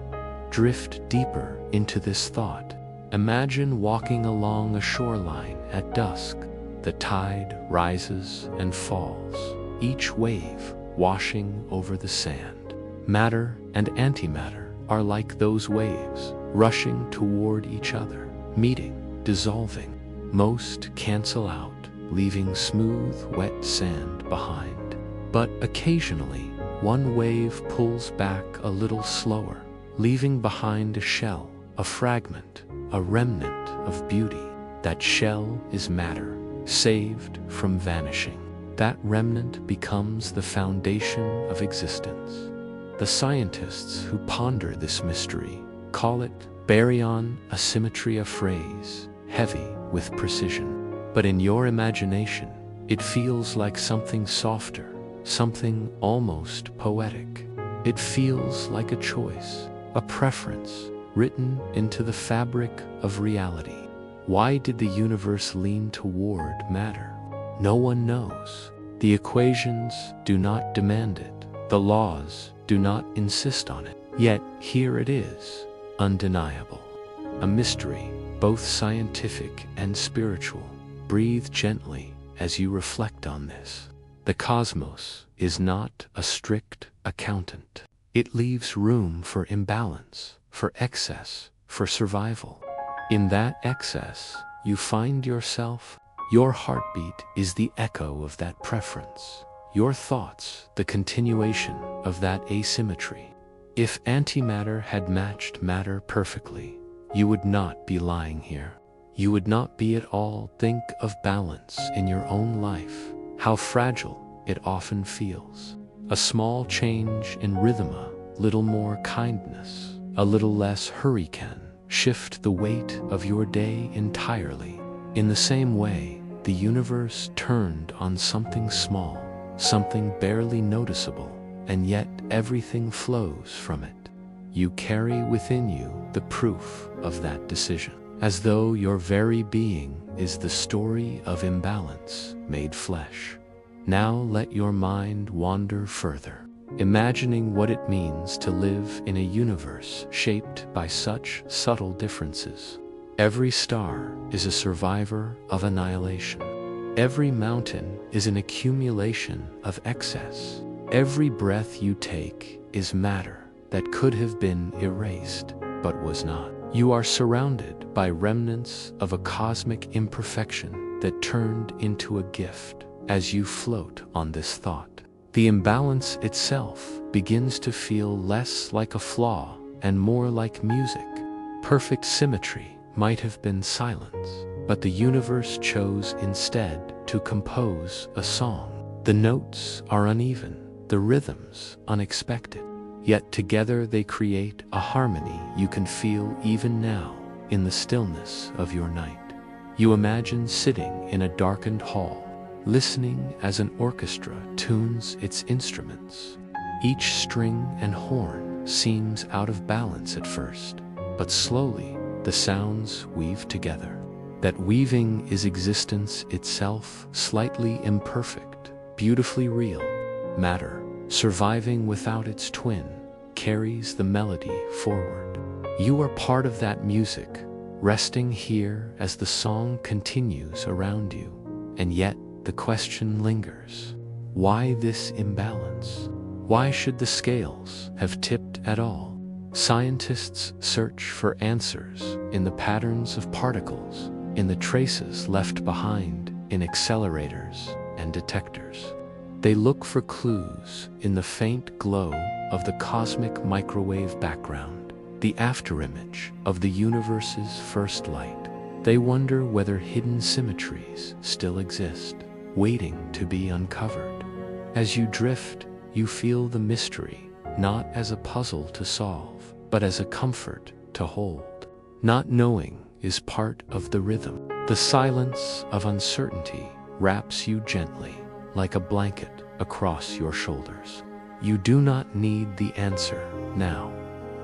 Drift deeper into this thought. Imagine walking along a shoreline at dusk. The tide rises and falls, each wave washing over the sand. Matter and antimatter are like those waves, rushing toward each other, meeting, dissolving. Most cancel out, leaving smooth, wet sand behind. But occasionally, one wave pulls back a little slower, leaving behind a shell, a fragment, a remnant of beauty. That shell is matter, saved from vanishing. That remnant becomes the foundation of existence. The scientists who ponder this mystery call it baryon asymmetry, a phrase heavy with precision. But in your imagination, it feels like something softer, something almost poetic. It feels like a choice, a preference, written into the fabric of reality. Why did the universe lean toward matter? No one knows. The equations do not demand it. The laws do not insist on it. Yet here it is, undeniable. A mystery, both scientific and spiritual. Breathe gently as you reflect on this. The cosmos is not a strict accountant. It leaves room for imbalance, for excess, for survival. In that excess, you find yourself. Your heartbeat is the echo of that preference. Your thoughts, the continuation of that asymmetry. If antimatter had matched matter perfectly, you would not be lying here. You would not be at all. Think of balance in your own life. How fragile it often feels. A small change in rhythm, a little more kindness, a little less hurry can shift the weight of your day entirely. In the same way, the universe turned on something small, something barely noticeable, and yet everything flows from it. You carry within you the proof of that decision, as though your very being is the story of imbalance made flesh. Now let your mind wander further, imagining what it means to live in a universe shaped by such subtle differences. Every star is a survivor of annihilation. Every mountain is an accumulation of excess. Every breath you take is matter that could have been erased, but was not. You are surrounded by remnants of a cosmic imperfection that turned into a gift as you float on this thought. The imbalance itself begins to feel less like a flaw and more like music. Perfect symmetry might have been silence, but the universe chose instead to compose a song. The notes are uneven, the rhythms unexpected, yet together they create a harmony you can feel even now in the stillness of your night. You imagine sitting in a darkened hall, listening as an orchestra tunes its instruments. Each string and horn seems out of balance at first, but slowly the sounds weave together. That weaving is existence itself, slightly imperfect, beautifully real. Matter, surviving without its twin, carries the melody forward. You are part of that music, resting here as the song continues around you. And yet the question lingers. Why this imbalance? Why should the scales have tipped at all? Scientists search for answers in the patterns of particles, in the traces left behind in accelerators and detectors. They look for clues in the faint glow of the cosmic microwave background, the afterimage of the universe's first light. They wonder whether hidden symmetries still exist, waiting to be uncovered. As you drift, you feel the mystery, not as a puzzle to solve, but as a comfort to hold. Not knowing is part of the rhythm. The silence of uncertainty wraps you gently, like a blanket across your shoulders. You do not need the answer now.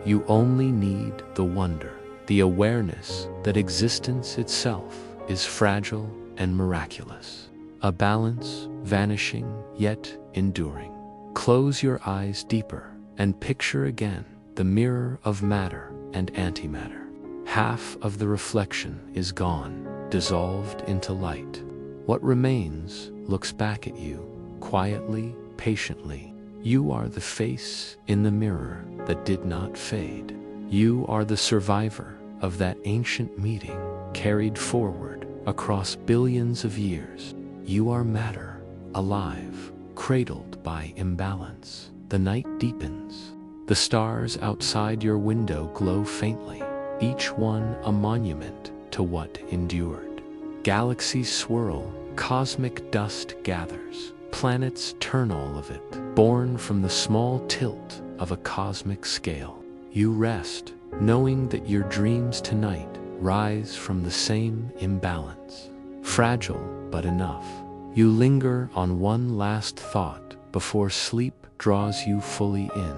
You only need the wonder, the awareness that existence itself is fragile and miraculous. A balance vanishing yet enduring. Close your eyes deeper and picture again the mirror of matter and antimatter. Half of the reflection is gone, dissolved into light. What remains looks back at you, quietly, patiently. You are the face in the mirror that did not fade. You are the survivor of that ancient meeting, carried forward across billions of years. You are matter, alive, cradled by imbalance. The night deepens. The stars outside your window glow faintly, each one a monument to what endured. Galaxies swirl, cosmic dust gathers. Planets turn all of it, born from the small tilt of a cosmic scale. You rest, knowing that your dreams tonight rise from the same imbalance. Fragile, but enough. You linger on one last thought before sleep draws you fully in.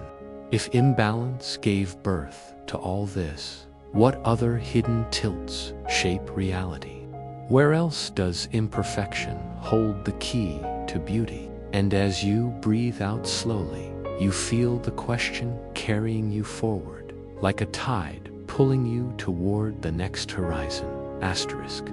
If imbalance gave birth to all this, what other hidden tilts shape reality? Where else does imperfection hold the key to beauty? And as you breathe out slowly, you feel the question carrying you forward, like a tide pulling you toward the next horizon. Asterisk.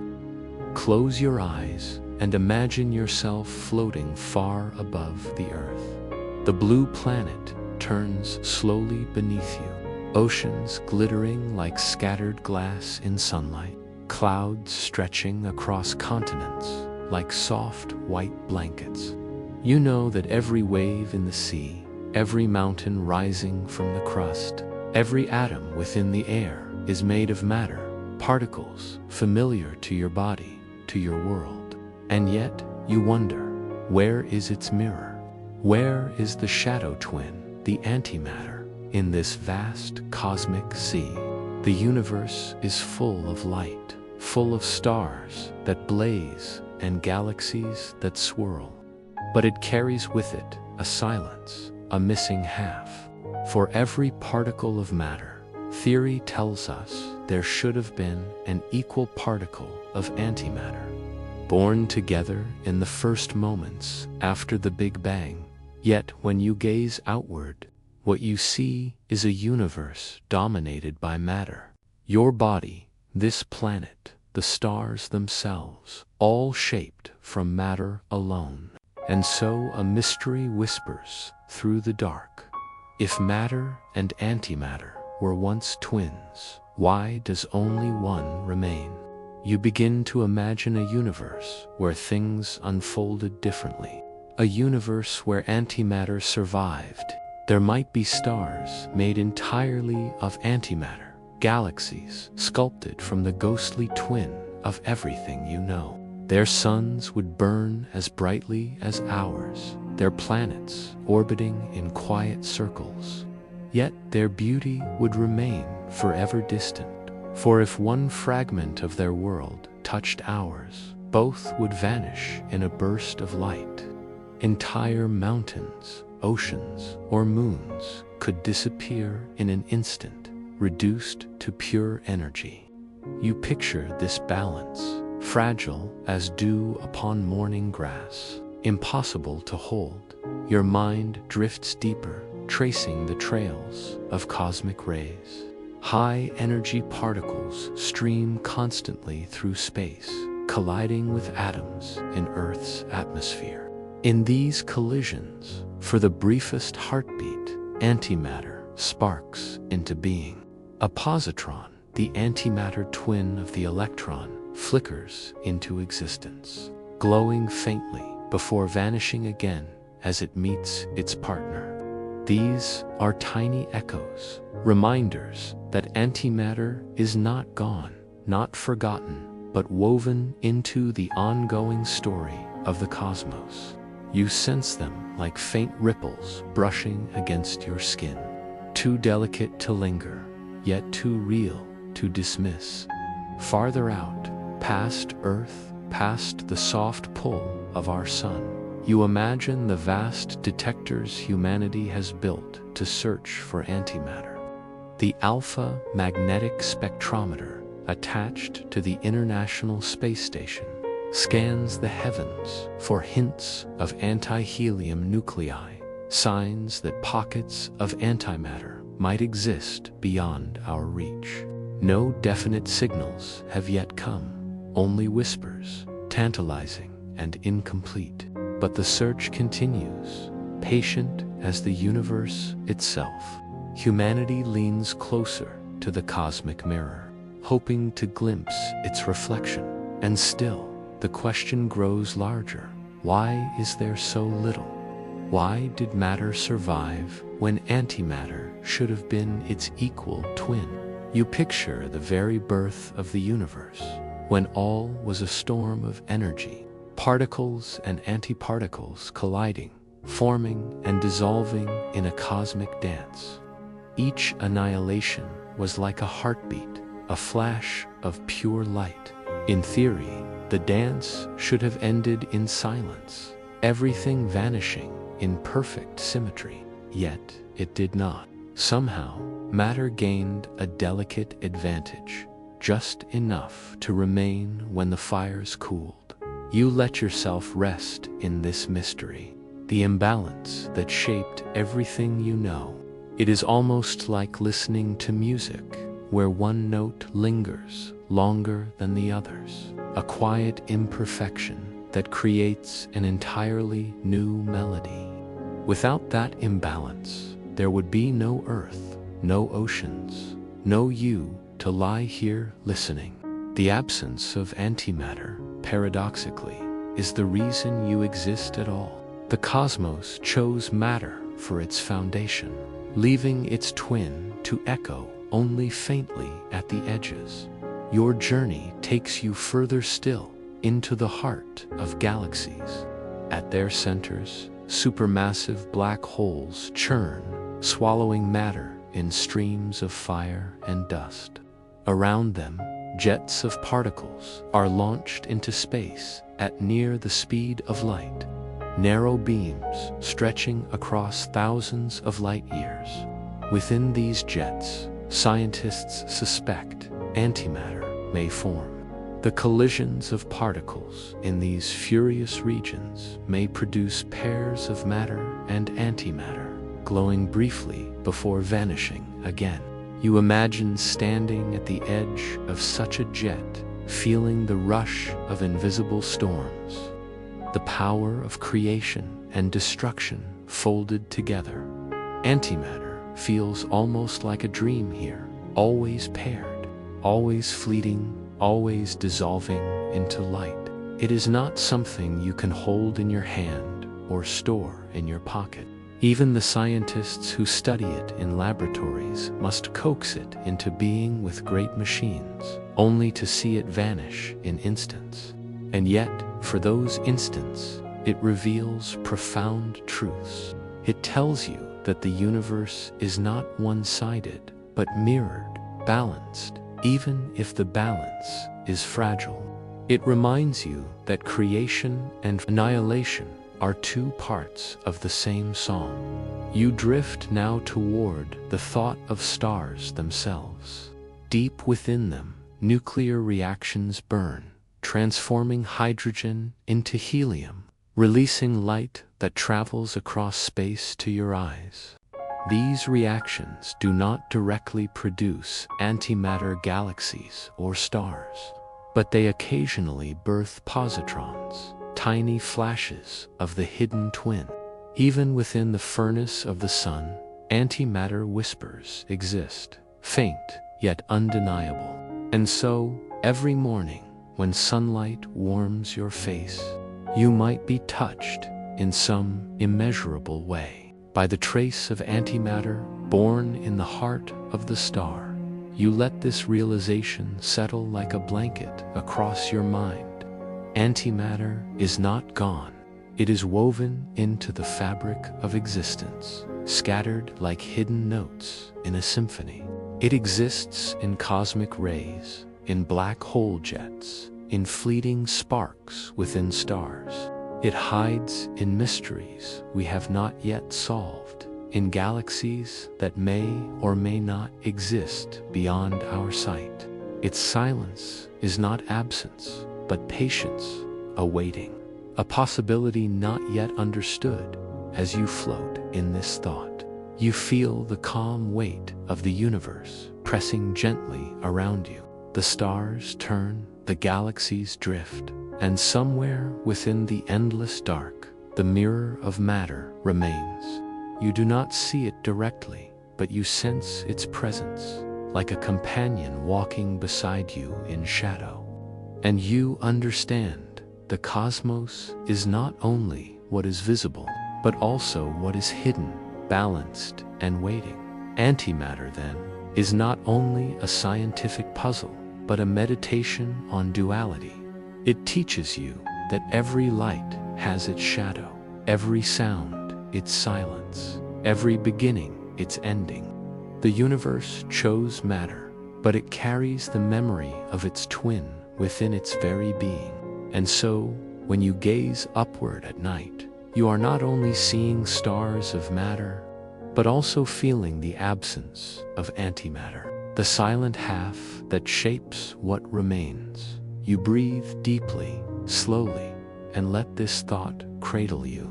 Close your eyes and imagine yourself floating far above the earth. The blue planet turns slowly beneath you, oceans glittering like scattered glass in sunlight, clouds stretching across continents like soft white blankets. You know that every wave in the sea, every mountain rising from the crust, every atom within the air is made of matter, particles familiar to your body, to your world. And yet, you wonder, where is its mirror? Where is the shadow twin, the antimatter, in this vast cosmic sea? The universe is full of light, full of stars that blaze and galaxies that swirl. But it carries with it a silence, a missing half. For every particle of matter, theory tells us there should have been an equal particle of antimatter, born together in the first moments after the Big Bang. Yet when you gaze outward, what you see is a universe dominated by matter. Your body, this planet, the stars themselves, all shaped from matter alone. And so a mystery whispers through the dark. If matter and antimatter were once twins, why does only one remain? You begin to imagine a universe where things unfolded differently. A universe where antimatter survived. There might be stars made entirely of antimatter, galaxies sculpted from the ghostly twin of everything you know. Their suns would burn as brightly as ours, their planets orbiting in quiet circles. Yet their beauty would remain forever distant. For if one fragment of their world touched ours, both would vanish in a burst of light. Entire mountains, oceans, or moons could disappear in an instant, reduced to pure energy. You picture this balance, fragile as dew upon morning grass, impossible to hold. Your mind drifts deeper, tracing the trails of cosmic rays. High-energy particles stream constantly through space, colliding with atoms in Earth's atmosphere. In these collisions, for the briefest heartbeat, antimatter sparks into being. A positron, the antimatter twin of the electron, flickers into existence, glowing faintly before vanishing again as it meets its partner. These are tiny echoes, reminders that antimatter is not gone, not forgotten, but woven into the ongoing story of the cosmos. You sense them like faint ripples brushing against your skin, too delicate to linger, yet too real to dismiss. Farther out, past Earth, past the soft pull of our sun, you imagine the vast detectors humanity has built to search for antimatter. The Alpha Magnetic Spectrometer, attached to the International Space Station, scans the heavens for hints of anti-helium nuclei, signs that pockets of antimatter might exist beyond our reach. No definite signals have yet come, only whispers, tantalizing and incomplete. But the search continues, patient as the universe itself. Humanity leans closer to the cosmic mirror, hoping to glimpse its reflection. And still, the question grows larger. Why is there so little? Why did matter survive when antimatter should have been its equal twin? You picture the very birth of the universe, when all was a storm of energy, particles and antiparticles colliding, forming and dissolving in a cosmic dance. Each annihilation was like a heartbeat, a flash of pure light. In theory, the dance should have ended in silence, everything vanishing in perfect symmetry. Yet it did not. Somehow, matter gained a delicate advantage, just enough to remain when the fires cooled. You let yourself rest in this mystery, the imbalance that shaped everything you know. It is almost like listening to music, where one note lingers longer than the others, a quiet imperfection that creates an entirely new melody. Without that imbalance, there would be no Earth, no oceans, no you to lie here listening. The absence of antimatter, paradoxically, is the reason you exist at all. The cosmos chose matter for its foundation, leaving its twin to echo only faintly at the edges. Your journey takes you further still, into the heart of galaxies. At their centers, supermassive black holes churn, swallowing matter in streams of fire and dust. Around them, jets of particles are launched into space at near the speed of light, narrow beams stretching across thousands of light years. Within these jets, scientists suspect antimatter may form. The collisions of particles in these furious regions may produce pairs of matter and antimatter, glowing briefly before vanishing again. You imagine standing at the edge of such a jet, feeling the rush of invisible storms, the power of creation and destruction folded together. Antimatter feels almost like a dream here, always paired, always fleeting, always dissolving into light. It is not something you can hold in your hand or store in your pocket. Even the scientists who study it in laboratories must coax it into being with great machines, only to see it vanish in instants. And yet, for those instants, it reveals profound truths. It tells you that the universe is not one-sided, but mirrored, balanced, even if the balance is fragile. It reminds you that creation and annihilation are two parts of the same song. You drift now toward the thought of stars themselves. Deep within them, nuclear reactions burn, transforming hydrogen into helium, releasing light that travels across space to your eyes. These reactions do not directly produce antimatter galaxies or stars, but they occasionally birth positrons, tiny flashes of the hidden twin. Even within the furnace of the sun, antimatter whispers exist, faint yet undeniable. And so, every morning, when sunlight warms your face, you might be touched, in some immeasurable way, by the trace of antimatter born in the heart of the star. You let this realization settle like a blanket across your mind. Antimatter is not gone. It is woven into the fabric of existence, scattered like hidden notes in a symphony. It exists in cosmic rays, in black hole jets, in fleeting sparks within stars. It hides in mysteries we have not yet solved, in galaxies that may or may not exist beyond our sight. Its silence is not absence, but patience, awaiting, a possibility not yet understood. As you float in this thought, you feel the calm weight of the universe pressing gently around you. The stars turn, the galaxies drift, and somewhere within the endless dark, the mirror of matter remains. You do not see it directly, but you sense its presence, like a companion walking beside you in shadow. And you understand, the cosmos is not only what is visible, but also what is hidden, balanced, and waiting. Antimatter, then, is not only a scientific puzzle, but a meditation on duality. It teaches you that every light has its shadow, every sound its silence, every beginning its ending. The universe chose matter, but it carries the memory of its twin within its very being. And so, when you gaze upward at night, you are not only seeing stars of matter, but also feeling the absence of antimatter, the silent half that shapes what remains. You breathe deeply, slowly, and let this thought cradle you.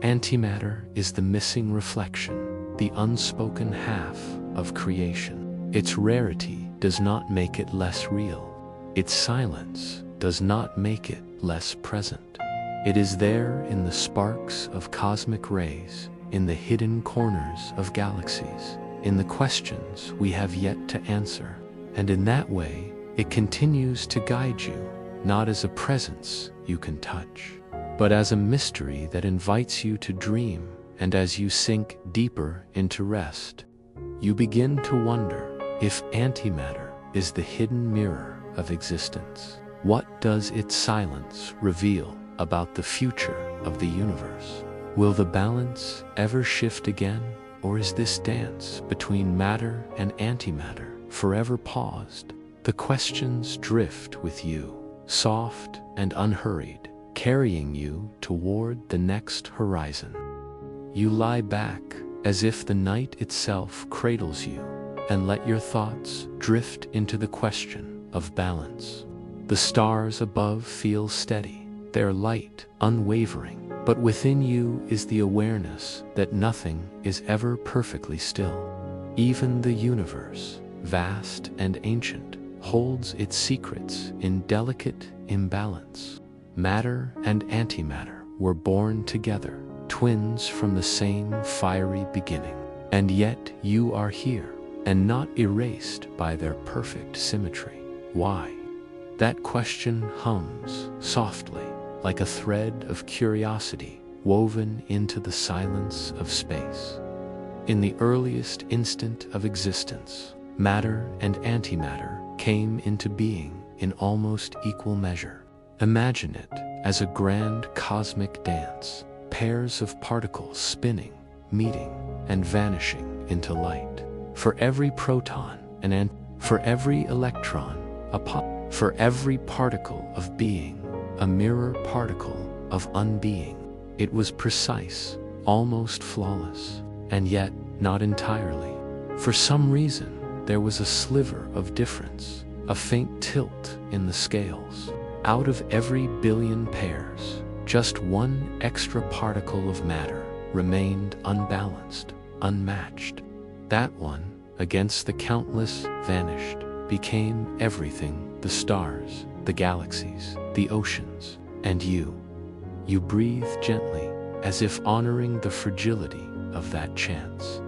Antimatter is the missing reflection, the unspoken half of creation. Its rarity does not make it less real. Its silence does not make it less present. It is there in the sparks of cosmic rays, in the hidden corners of galaxies, in the questions we have yet to answer. And in that way, it continues to guide you, not as a presence you can touch, but as a mystery that invites you to dream. And as you sink deeper into rest, you begin to wonder if antimatter is the hidden mirror of existence. What does its silence reveal about the future of the universe? Will the balance ever shift again, or is this dance between matter and antimatter forever paused? The questions drift with you, soft and unhurried, carrying you toward the next horizon. You lie back as if the night itself cradles you, and let your thoughts drift into the question of balance. The stars above feel steady, their light unwavering, but within you is the awareness that nothing is ever perfectly still. Even the universe, vast and ancient, holds its secrets in delicate imbalance. Matter and antimatter were born together, twins from the same fiery beginning. And yet you are here, and not erased by their perfect symmetry. Why? That question hums softly, like a thread of curiosity woven into the silence of space. In the earliest instant of existence, matter and antimatter came into being in almost equal measure. Imagine it as a grand cosmic dance, pairs of particles spinning, meeting, and vanishing into light. For every proton, for every electron, for every particle of being, a mirror particle of unbeing. It was precise, almost flawless, and yet not entirely. For some reason, there was a sliver of difference, a faint tilt in the scales. Out of every billion pairs, just one extra particle of matter remained unbalanced, unmatched. That one, against the countless, vanished, became everything: the stars, the galaxies, the oceans, and you. You breathe gently, as if honoring the fragility of that chance.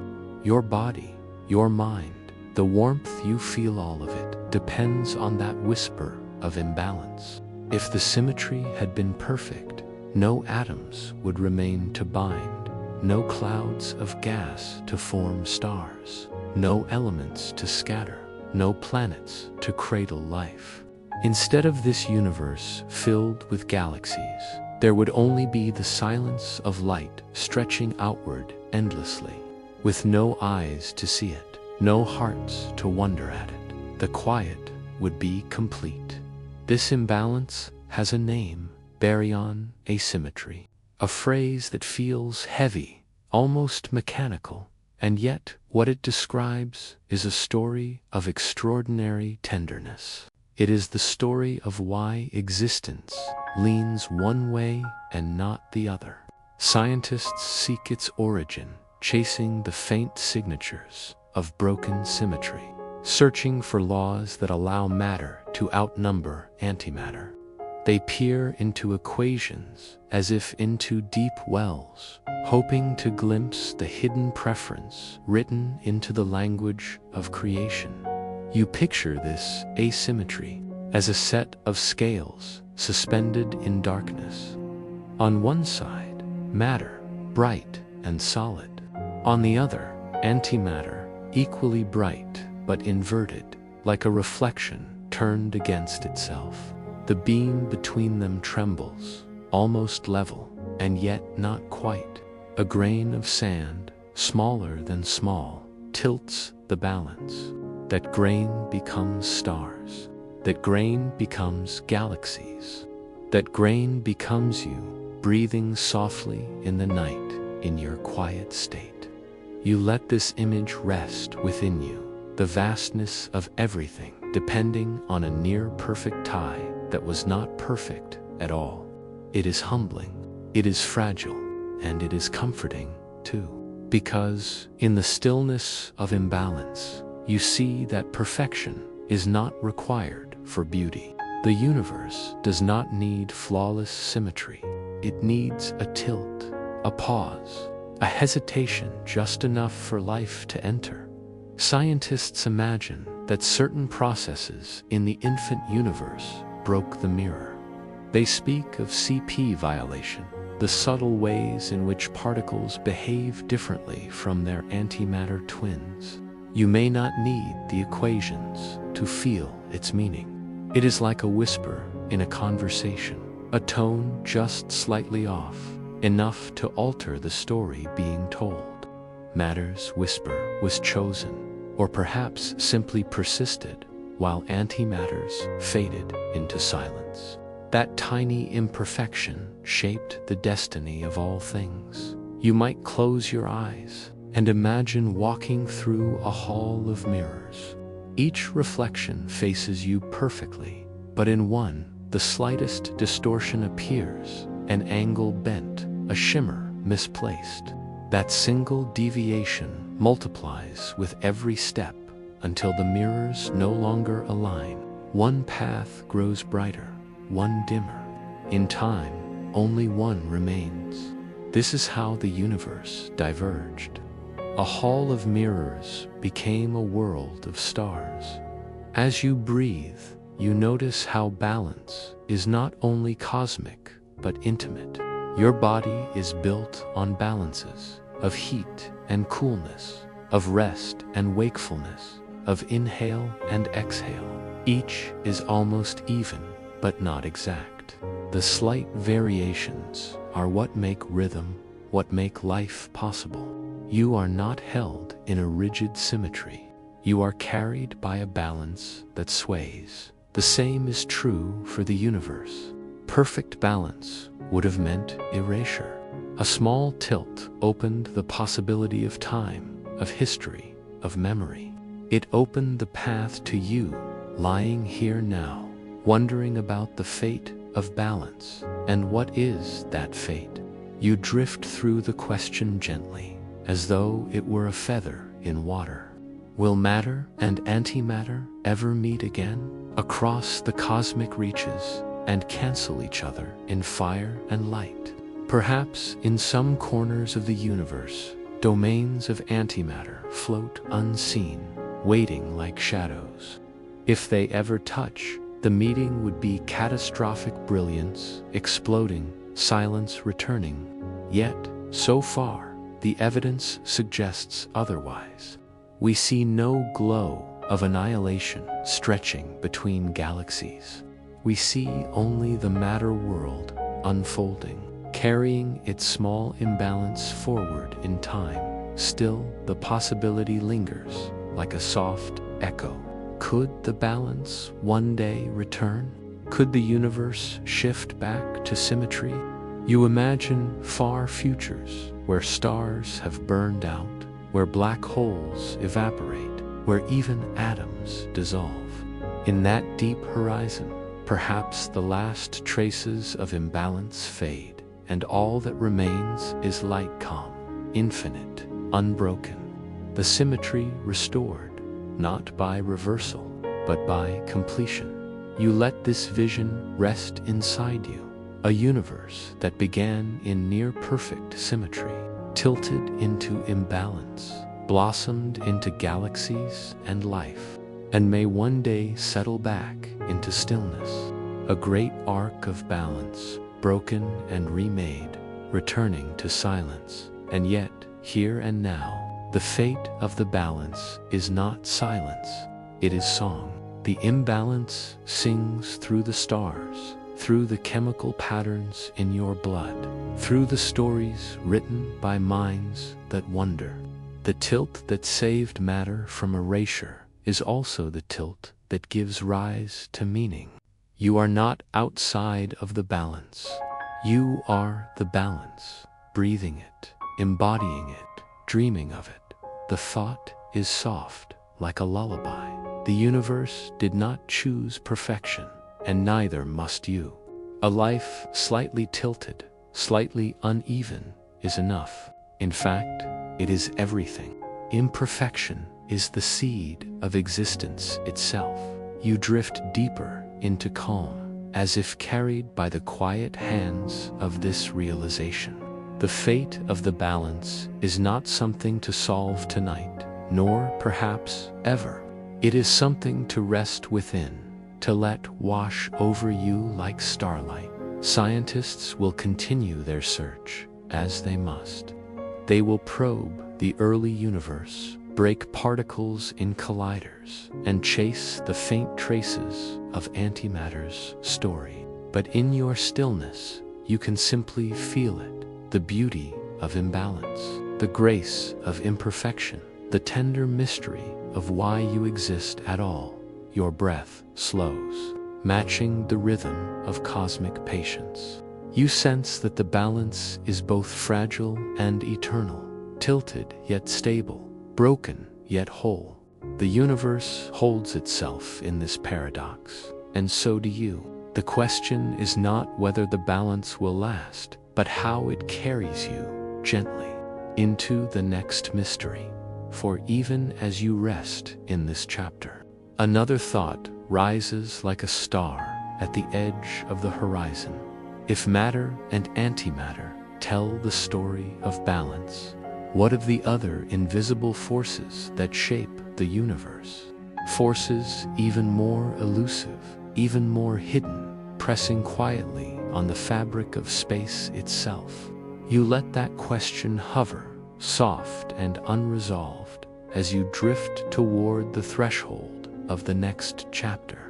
Your body, your mind, the warmth you feel, all of it depends on that whisper of imbalance. If the symmetry had been perfect, no atoms would remain to bind, no clouds of gas to form stars, no elements to scatter, no planets to cradle life. Instead of this universe filled with galaxies, There would only be the silence of light stretching outward endlessly, with no eyes to see it, no hearts to wonder at it. The quiet would be complete. This imbalance has a name: baryon asymmetry, a phrase that feels heavy, almost mechanical, and yet what it describes is a story of extraordinary tenderness. It is the story of why existence leans one way and not the other. Scientists seek its origin, chasing the faint signatures of broken symmetry, searching for laws that allow matter to outnumber antimatter. They peer into equations as if into deep wells, hoping to glimpse the hidden preference written into the language of creation. You picture this asymmetry as a set of scales suspended in darkness. On one side, matter, bright and solid. On the other, antimatter, equally bright but inverted, like a reflection turned against itself. The beam between them trembles, almost level, and yet not quite. A grain of sand, smaller than small, tilts the balance. That grain becomes stars. That grain becomes galaxies. That grain becomes you, breathing softly in the night in your quiet state. You let this image rest within you, the vastness of everything depending on a near-perfect tie that was not perfect at all. It is humbling, it is fragile, and it is comforting too. Because in the stillness of imbalance, you see that perfection is not required for beauty. The universe does not need flawless symmetry. It needs a tilt, a pause, a hesitation just enough for life to enter. Scientists imagine that certain processes in the infant universe broke the mirror. They speak of CP violation, the subtle ways in which particles behave differently from their antimatter twins. You may not need the equations to feel its meaning. It is like a whisper in a conversation, a tone just slightly off, enough to alter the story being told. Matter's whisper was chosen, or perhaps simply persisted, while antimatter's faded into silence. That tiny imperfection shaped the destiny of all things. You might close your eyes and imagine walking through a hall of mirrors. Each reflection faces you perfectly, but in one, the slightest distortion appears, an angle bent, a shimmer misplaced. That single deviation multiplies with every step until the mirrors no longer align. One path grows brighter, one dimmer. In time, only one remains. This is how the universe diverged. A hall of mirrors became a world of stars. As you breathe, you notice how balance is not only cosmic, but intimate. Your body is built on balances of heat and coolness, of rest and wakefulness, of inhale and exhale. Each is almost even, but not exact. The slight variations are what make rhythm, what make life possible. You are not held in a rigid symmetry. You are carried by a balance that sways. The same is true for the universe. Perfect balance would have meant erasure. A small tilt opened the possibility of time, of history, of memory. It opened the path to you, lying here now, wondering about the fate of balance. And what is that fate? You drift through the question gently, as though it were a feather in water. Will matter and antimatter ever meet again, across the cosmic reaches, and cancel each other in fire and light? Perhaps in some corners of the universe, domains of antimatter float unseen, waiting like shadows. If they ever touch, the meeting would be catastrophic brilliance, exploding, silence returning. Yet, so far, the evidence suggests otherwise. We see no glow of annihilation stretching between galaxies. We see only the matter world unfolding, carrying its small imbalance forward in time. Still, the possibility lingers, like a soft echo. Could the balance one day return? Could the universe shift back to symmetry? You imagine far futures where stars have burned out, where black holes evaporate, where even atoms dissolve. In that deep horizon, perhaps the last traces of imbalance fade, and all that remains is light calm, infinite, unbroken. The symmetry restored, not by reversal, but by completion. You let this vision rest inside you, a universe that began in near-perfect symmetry, tilted into imbalance, blossomed into galaxies and life, and may one day settle back into stillness, a great arc of balance, broken and remade, returning to silence. And yet, here and now, the fate of the balance is not silence, it is song. The imbalance sings through the stars, through the chemical patterns in your blood, through the stories written by minds that wonder. The tilt that saved matter from erasure is also the tilt that gives rise to meaning. You are not outside of the balance. You are the balance, breathing it, embodying it, dreaming of it. The thought is soft, like a lullaby. The universe did not choose perfection, and neither must you. A life slightly tilted, slightly uneven is enough. In fact, it is everything. Imperfection is the seed of existence itself. You drift deeper into calm, as if carried by the quiet hands of this realization. The fate of the balance is not something to solve tonight, nor perhaps ever. It is something to rest within, to let wash over you like starlight. Scientists will continue their search, as they must. They will probe the early universe, break particles in colliders, and chase the faint traces of antimatter's story. But in your stillness, you can simply feel it, the beauty of imbalance, the grace of imperfection, the tender mystery of why you exist at all. Your breath slows, matching the rhythm of cosmic patience. You sense that the balance is both fragile and eternal, tilted yet stable, broken yet whole. The universe holds itself in this paradox, and so do you. The question is not whether the balance will last, but how it carries you gently into the next mystery. For even as you rest in this chapter, another thought rises like a star at the edge of the horizon. If matter and antimatter tell the story of balance, what of the other invisible forces that shape the universe? Forces even more elusive, even more hidden, pressing quietly on the fabric of space itself. You let that question hover, soft and unresolved, as you drift toward the threshold of the next chapter.